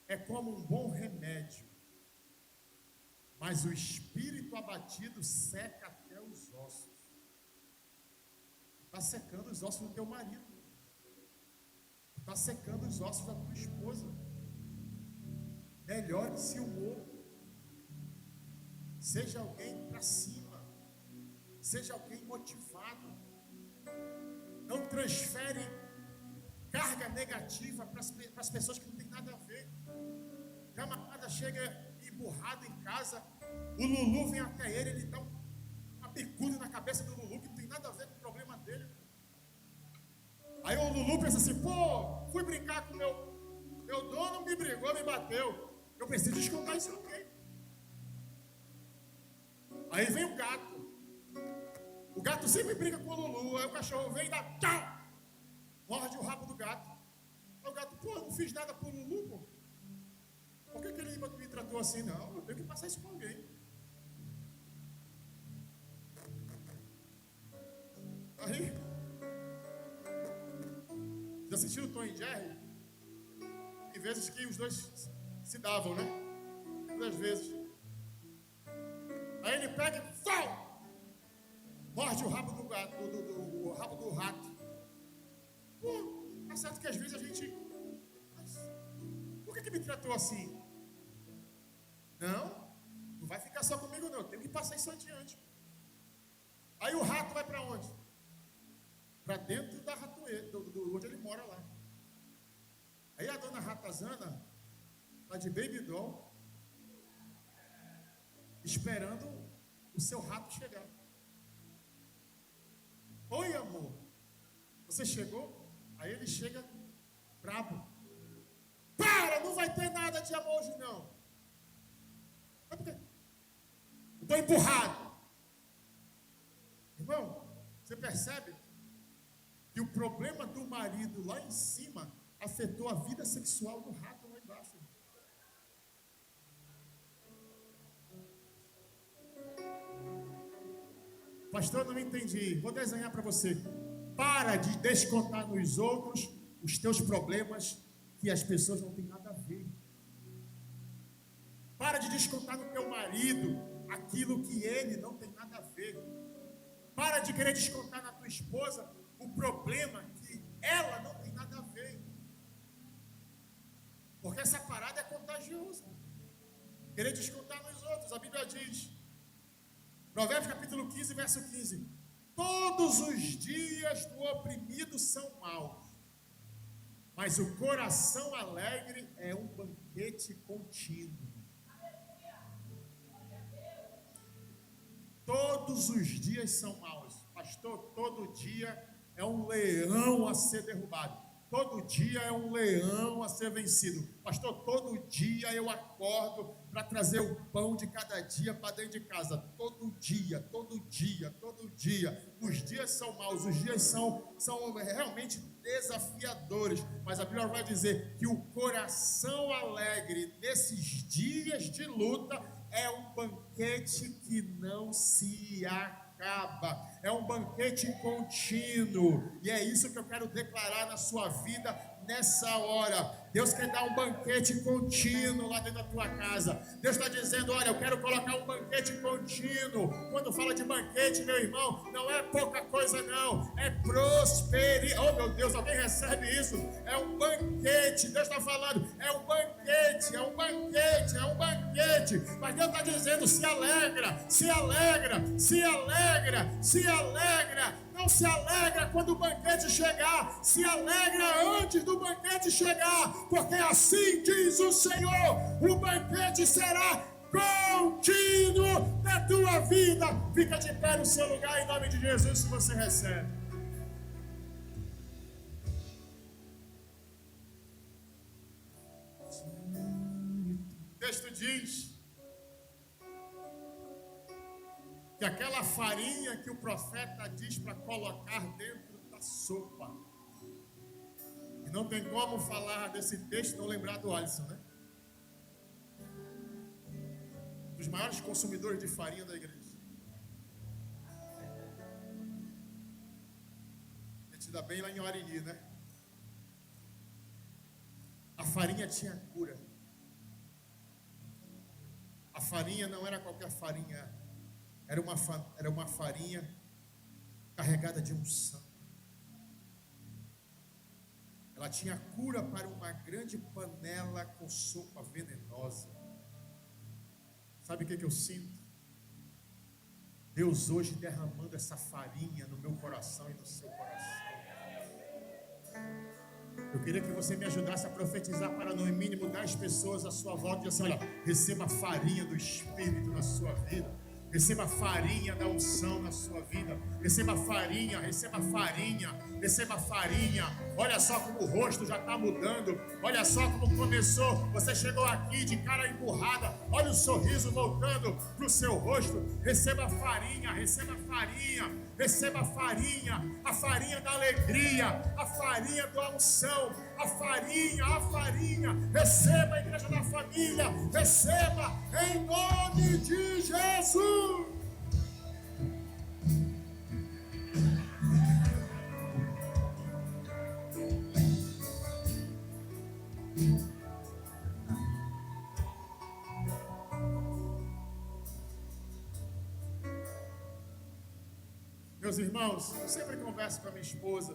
é como um bom remédio, mas o espírito abatido seca até os ossos. Está secando os ossos do teu marido. Está secando os ossos da tua esposa. Melhore esse humor. Seja alguém para cima. Seja alguém motivado. Não transfere carga negativa para as pessoas que não tem nada a ver. Camarada chega emburrado em casa, o Lulu vem até ele dá uma bicuda na cabeça do Lulu que não tem nada a ver com o problema dele. Aí o Lulu pensa assim, pô, fui brincar com meu dono, me brigou, me bateu. Eu preciso descontar isso aqui. Aí vem o gato. O gato sempre briga com o Lulu. Aí o cachorro vem e dá tchau, morde o rabo do gato. Aí o gato, pô, não fiz nada pro Lulu, pô. Por que ele me tratou assim? Não, eu tenho que passar isso com alguém. Aí, já assistiu o Tom e Jerry? Tem vezes que os dois se davam, né? Muitas vezes. Aí ele pega e morde o rabo do gato, o rabo do rato. Pô, é certo que às vezes a gente... Mas, por que me tratou assim? Não vai ficar só comigo não, eu tenho que passar isso adiante. Aí o rato vai para onde? Para dentro da ratoeira, onde ele mora lá. Aí a dona Ratazana está de baby doll, esperando o seu rato chegar. Oi, amor, você chegou? Aí ele chega brabo. Para, não vai ter nada de amor hoje não. Mas por quê? Estou empurrado. Irmão, você percebe que o problema do marido lá em cima afetou a vida sexual do rato lá embaixo. Pastor, não entendi. Vou desenhar para você. Para de descontar nos outros os teus problemas que as pessoas não têm nada a ver. Para de descontar no teu marido aquilo que ele não tem nada a ver. Para de querer descontar na tua esposa o problema que ela não tem nada a ver. Porque essa parada é contagiosa. Querer descontar nos outros. A Bíblia diz, Provérbios capítulo 15, verso 15: todos os dias do oprimido são maus, mas o coração alegre é um banquete contínuo. Todos os dias são maus. Pastor, todo dia é um leão a ser derrubado. Todo dia é um leão a ser vencido. Pastor, todo dia eu acordo para trazer o pão de cada dia para dentro de casa. Todo dia, todo dia, todo dia. Os dias são maus, os dias são realmente desafiadores. Mas a Bíblia vai dizer que o coração alegre nesses dias de luta é um banquete que não se acaba, é um banquete contínuo, e é isso que eu quero declarar na sua vida nessa hora. Deus quer dar um banquete contínuo lá dentro da tua casa. Deus está dizendo, olha, eu quero colocar um banquete contínuo. Quando fala de banquete, meu irmão, não é pouca coisa não, é prosperidade. Oh meu Deus, alguém recebe isso? É um banquete. Deus está falando, é um banquete, é um banquete, é um banquete. Mas Deus está dizendo, se alegra, se alegra, se alegra, se alegra. Não se alegra quando o banquete chegar, se alegra antes do banquete chegar, porque assim diz o Senhor, o banquete será contínuo na tua vida. Fica de pé no seu lugar em nome de Jesus, se você recebe. O texto diz que aquela farinha que o profeta diz para colocar dentro da sopa. E não tem como falar desse texto e não lembrar do Alisson, né? Um dos maiores consumidores de farinha da igreja. A gente dá bem lá em Oriri, né? A farinha tinha cura. A farinha não era qualquer farinha. Era uma farinha carregada de unção. Ela tinha cura para uma grande panela com sopa venenosa. Sabe o que eu sinto? Deus hoje derramando essa farinha no meu coração e no seu coração. Eu queria que você me ajudasse a profetizar para no mínimo 10 pessoas à sua volta e assim, olha, receba a farinha do Espírito na sua vida. Receba a farinha da unção na sua vida. Receba a farinha, receba a farinha, receba a farinha. Olha só como o rosto já está mudando. Olha só como começou. Você chegou aqui de cara emburrada. Olha o sorriso voltando para o seu rosto. Receba a farinha, receba a farinha. Receba a farinha da alegria, a farinha da unção, a farinha. Receba a igreja da família, receba em nome de Jesus. Meus irmãos, eu sempre converso com a minha esposa.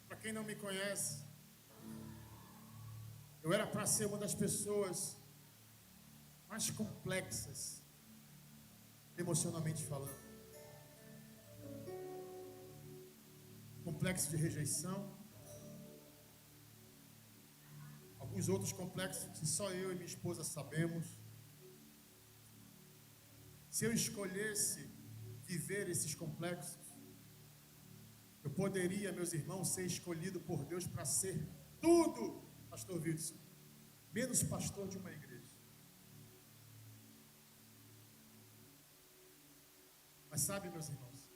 Para quem não me conhece, eu era para ser uma das pessoas mais complexas, emocionalmente falando. Complexo de rejeição. Alguns outros complexos que só eu e minha esposa sabemos. Se eu escolhesse viver esses complexos, eu poderia, meus irmãos, ser escolhido por Deus para ser tudo, pastor Wilson, menos pastor de uma igreja. Mas sabe, meus irmãos,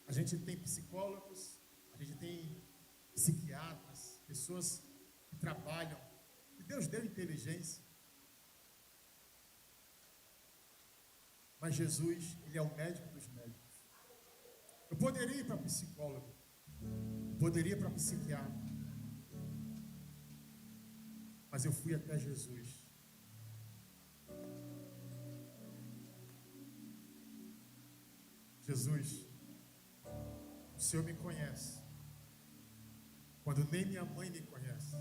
a gente tem psicólogos, a gente tem psiquiatras, pessoas que trabalham, e Deus deu inteligência. Mas Jesus, Ele é o médico dos médicos. Eu poderia ir para psicólogo, eu poderia ir para psiquiatra, mas eu fui até Jesus. Jesus, o Senhor me conhece, quando nem minha mãe me conhece.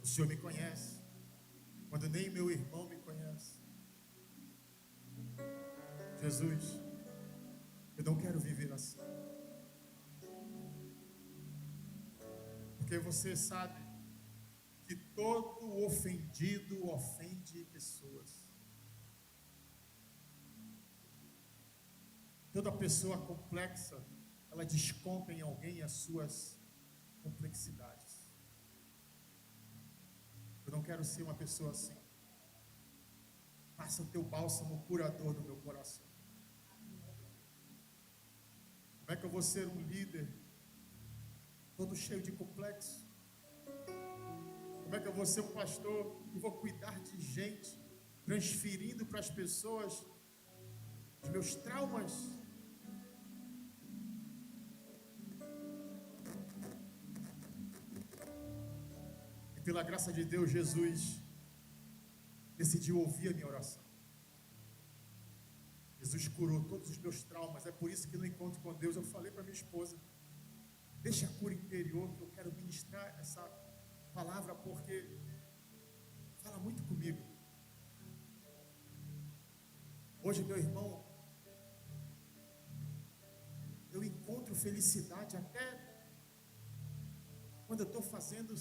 O Senhor me conhece, quando nem meu irmão me conhece. Jesus, eu não quero viver assim. Porque você sabe que todo ofendido ofende pessoas. Toda pessoa complexa, ela desconta em alguém as suas complexidades. Eu não quero ser uma pessoa assim. Passa o teu bálsamo curador no meu coração. Como é que eu vou ser um líder todo cheio de complexo? Como é que eu vou ser um pastor que vou cuidar de gente, transferindo para as pessoas os meus traumas? E pela graça de Deus, Jesus decidiu ouvir a minha oração. Jesus curou todos os meus traumas. É por isso que no encontro com Deus eu falei para minha esposa: deixa a cura interior, que eu quero ministrar essa palavra, porque fala muito comigo. Hoje, meu irmão, eu encontro felicidade até quando eu estou fazendo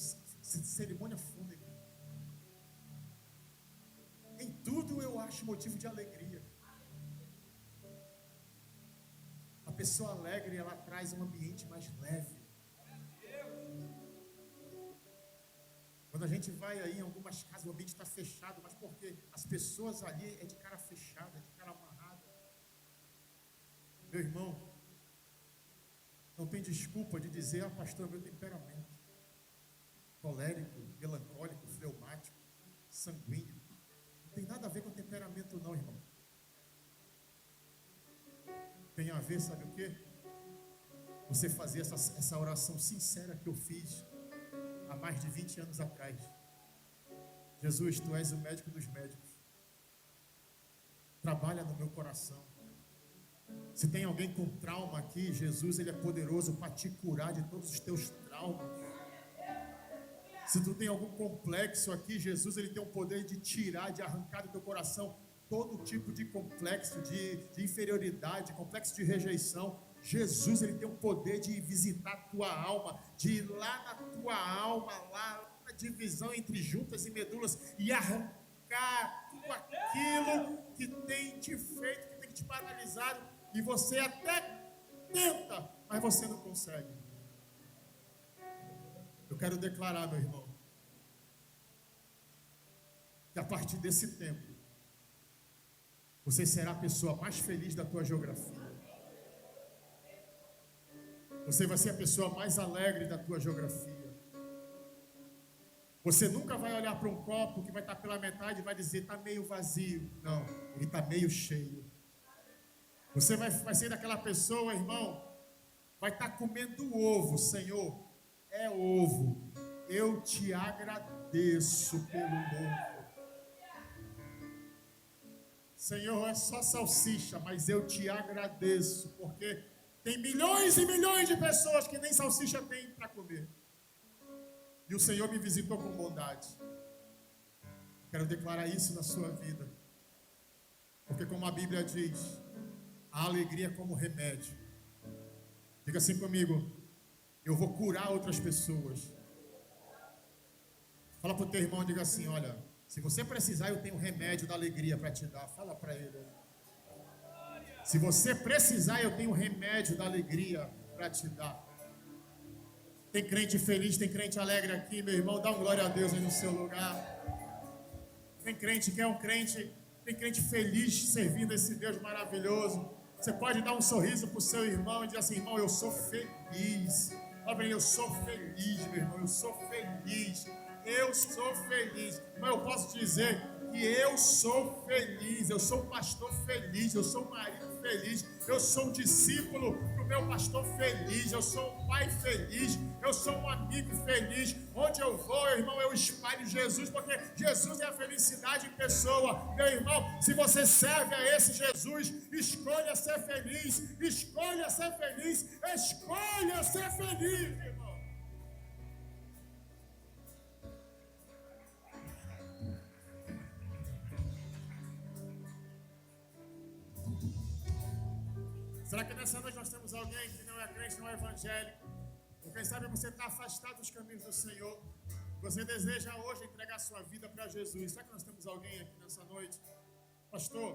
cerimônia fúnebre. Em tudo eu acho motivo de alegria. A pessoa alegre, ela traz um ambiente mais leve. Quando a gente vai aí em algumas casas, o ambiente está fechado, mas porque as pessoas ali é de cara fechada, de cara amarrada. Meu irmão, não tem desculpa de dizer: pastor, meu temperamento colérico, melancólico, fleumático, sanguíneo. Não tem nada a ver com temperamento não, irmão. Tem a ver, sabe o quê? Você fazer essa oração sincera que eu fiz há mais de 20 anos atrás. Jesus, Tu és o médico dos médicos. Trabalha no meu coração. Se tem alguém com trauma aqui, Jesus, Ele é poderoso para te curar de todos os teus traumas. Se tu tem algum complexo aqui, Jesus ele tem o poder de tirar, de arrancar do teu coração todo tipo de complexo, de inferioridade, complexo de rejeição. Jesus ele tem o poder de visitar a tua alma, de ir lá na tua alma, lá na divisão entre juntas e medulas e arrancar tudo aquilo que tem te feito, que tem te paralisado, e você até tenta, mas você não consegue. Eu quero declarar, meu irmão, que a partir desse tempo, você será a pessoa mais feliz da tua geografia. Você vai ser a pessoa mais alegre da tua geografia. Você nunca vai olhar para um copo que vai estar pela metade e vai dizer, está meio vazio. Não, ele está meio cheio. Você vai ser daquela pessoa, irmão, vai estar comendo ovo, Senhor. É ovo. Eu te agradeço pelo ovo. Senhor, é só salsicha, mas eu te agradeço, porque tem milhões e milhões de pessoas que nem salsicha tem para comer. E o Senhor me visitou com bondade. Quero declarar isso na sua vida. Porque como a Bíblia diz, a alegria é como remédio. Diga assim comigo, eu vou curar outras pessoas. Fala para o teu irmão, diga assim, olha, se você precisar, eu tenho um remédio da alegria para te dar. Fala para ele. Se você precisar, eu tenho um remédio da alegria para te dar. Tem crente feliz, tem crente alegre aqui, meu irmão. Dá um glória a Deus aí no seu lugar. Tem crente que é um crente, tem crente feliz servindo esse Deus maravilhoso. Você pode dar um sorriso para o seu irmão e dizer assim, irmão, eu sou feliz. Fala para ele, eu sou feliz, meu irmão, eu sou feliz. Eu sou feliz. Mas eu posso dizer que eu sou feliz. Eu sou um pastor feliz. Eu sou um marido feliz. Eu sou um discípulo do meu pastor feliz. Eu sou um pai feliz. Eu sou um amigo feliz. Onde eu vou, irmão, eu espalho Jesus, porque Jesus é a felicidade em pessoa. Meu irmão, se você serve a esse Jesus, escolha ser feliz. Escolha ser feliz. Escolha ser feliz, irmão. Será que nessa noite nós temos alguém que não é crente, não é evangélico? Ou quem sabe você está afastado dos caminhos do Senhor? Você deseja hoje entregar sua vida para Jesus. Será que nós temos alguém aqui nessa noite? Pastor,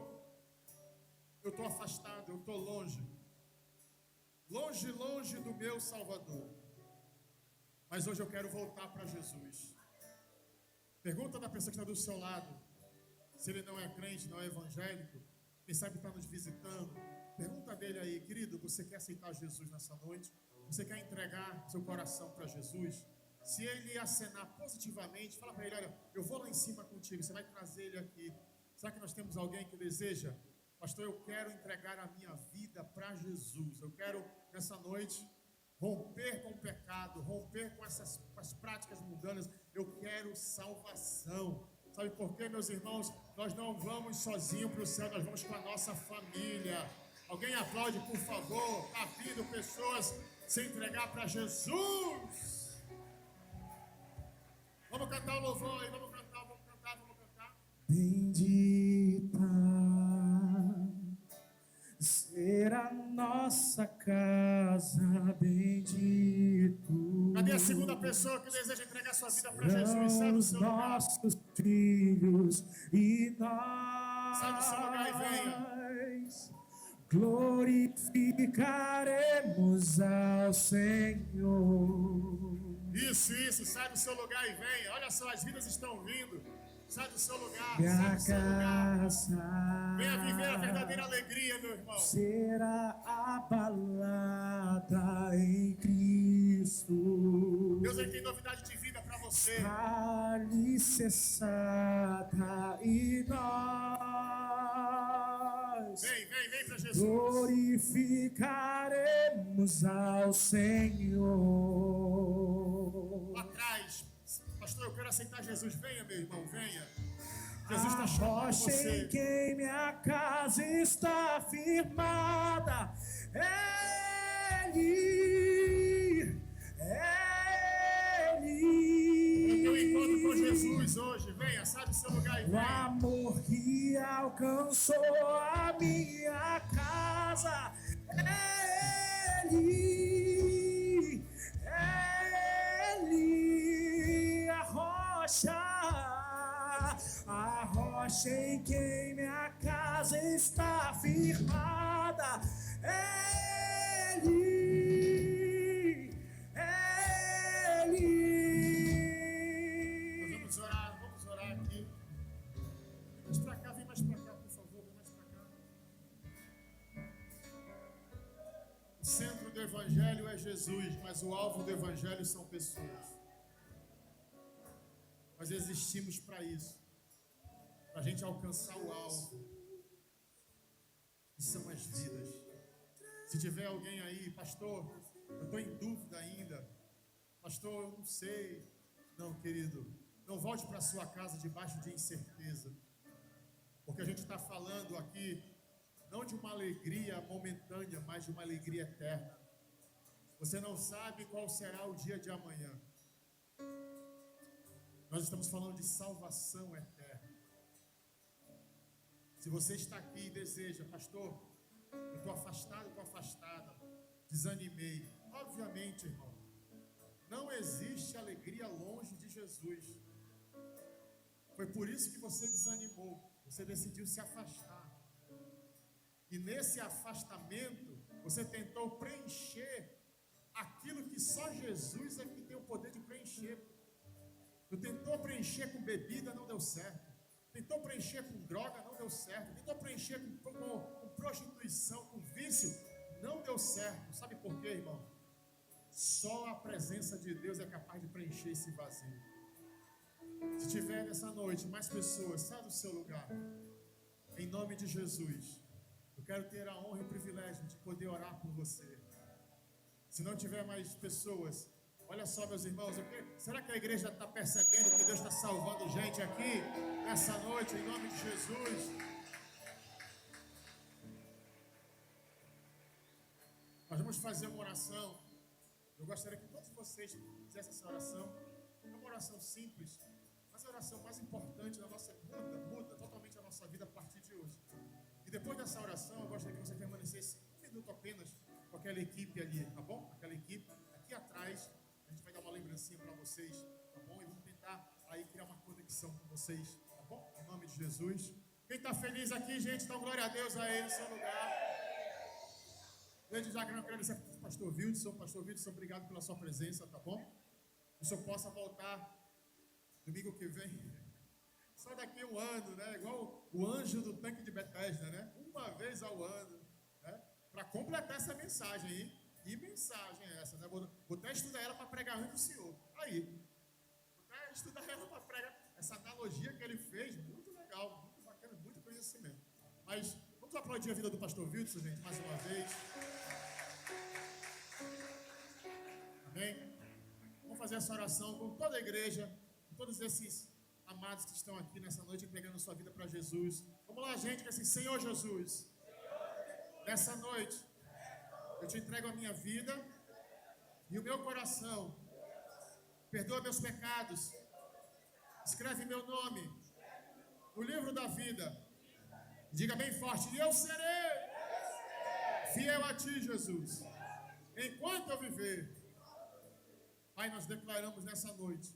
eu estou afastado, eu estou longe. Longe, longe do meu Salvador. Mas hoje eu quero voltar para Jesus. Pergunta da pessoa que está do seu lado. Se ele não é crente, não é evangélico. Quem sabe está nos visitando. Pergunta dele aí, querido, você quer aceitar Jesus nessa noite? Você quer entregar seu coração para Jesus? Se ele acenar positivamente, fala para ele, olha, eu vou lá em cima contigo, você vai trazer ele aqui. Será que nós temos alguém que deseja? Pastor, eu quero entregar a minha vida para Jesus. Eu quero, nessa noite, romper com o pecado, romper com as práticas mundanas. Eu quero salvação. Sabe por quê, meus irmãos? Nós não vamos sozinhos para o céu, nós vamos com a nossa família. Alguém aplaude, por favor. Está vindo pessoas se entregar para Jesus. Vamos cantar o louvor aí, vamos cantar. Bendita será nossa casa, bendito. Cadê a segunda pessoa que deseja entregar sua vida para Jesus? Sai do seu lugar. Nossos filhos e nós. Sai do seu lugar e venha. Glorificaremos ao Senhor. Isso, sai do seu lugar e venha. Olha só, as vidas estão vindo. Sai do seu lugar, Que sai a do seu lugar. casa Venha viver a verdadeira alegria, meu irmão. será abalada em Cristo. Deus, ele tem novidade de vida para você. Alicerçada em nós. Vem para Jesus. Glorificaremos ao Senhor. Lá atrás, pastor, eu quero aceitar Jesus. Venha, meu irmão, venha. Jesus está A chamando rocha você. em quem minha casa está firmada, Ele, Eu alcançou a minha casa. É Ele, a rocha em quem minha casa está firmada. É Ele. Nós vamos orar aqui. Vem mais pra cá, por favor, vem mais pra cá. O centro do Evangelho é Jesus, mas o alvo do Evangelho são pessoas. Nós existimos para isso, para a gente alcançar o alvo, que são as vidas. Se tiver alguém aí, pastor, eu estou em dúvida ainda, pastor, eu não sei. Não, querido, não volte para sua casa debaixo de incerteza, porque a gente está falando aqui não de uma alegria momentânea, mas de uma alegria eterna. Você não sabe qual será o dia de amanhã. Nós estamos falando de salvação eterna. Se você está aqui e deseja, pastor, eu estou afastado, estou afastada, desanimei. Obviamente, irmão, não existe alegria longe de Jesus. Foi por isso que você desanimou, você decidiu se afastar. E nesse afastamento, você tentou preencher aquilo que só Jesus é que tem o poder de preencher. Tu tentou preencher com bebida, não deu certo. Tentou preencher com droga, não deu certo. Tentou preencher com prostituição, com vício, não deu certo. Sabe por quê, irmão? Só a presença de Deus é capaz de preencher esse vazio. Se tiver nessa noite mais pessoas, sai do seu lugar. Em nome de Jesus, eu quero ter a honra e o privilégio de poder orar por você. Se não tiver mais pessoas, olha só, meus irmãos, será que a igreja está percebendo que Deus está salvando gente aqui, nessa noite, em nome de Jesus? Nós vamos fazer uma oração. Eu gostaria que todos vocês fizessem essa oração. É uma oração simples, mas é a oração mais importante da nossa vida, muda totalmente a nossa vida a partir de hoje. E depois dessa oração, eu gostaria que você permanecesse um minuto apenas com aquela equipe ali, tá bom? Aquela equipe aqui atrás. A gente vai dar uma lembrancinha para vocês, tá bom? E vamos tentar aí criar uma conexão com vocês, tá bom? Em nome de Jesus. Quem está feliz aqui, gente, então glória a Deus aí no seu lugar. Desde já quero agradecer ao pastor Wildson. Pastor Wildson, obrigado pela sua presença, tá bom? Que o senhor possa voltar domingo que vem. Só daqui um ano, né? Igual o anjo do tanque de Betesda, né? Uma vez ao ano, né? Para completar essa mensagem, hein? Que mensagem é essa, né? Vou até estudar ela para pregar antes do senhor. Aí. Vou até estudar ela para pregar. Essa analogia que ele fez, muito legal, muito bacana, muito conhecimento. Mas vamos aplaudir a vida do pastor Wildson, gente, mais uma vez. Amém? Vamos fazer essa oração com toda a igreja, com todos esses amados que estão aqui nessa noite entregando sua vida para Jesus. Vamos lá, gente, que assim, Senhor Jesus, nessa noite, eu te entrego a minha vida e o meu coração. Perdoa meus pecados. Escreve meu nome no livro da vida. Diga bem forte: e eu serei fiel a ti, Jesus, enquanto eu viver. Pai, nós declaramos nessa noite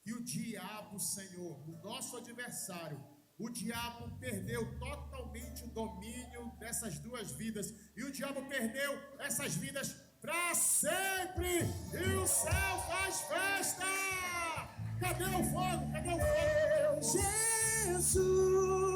que o diabo, Senhor, o nosso adversário, o diabo perdeu totalmente o domínio dessas duas vidas. E o diabo perdeu essas vidas para sempre. E o céu faz festa. Cadê o fogo? Cadê o fogo? Jesus.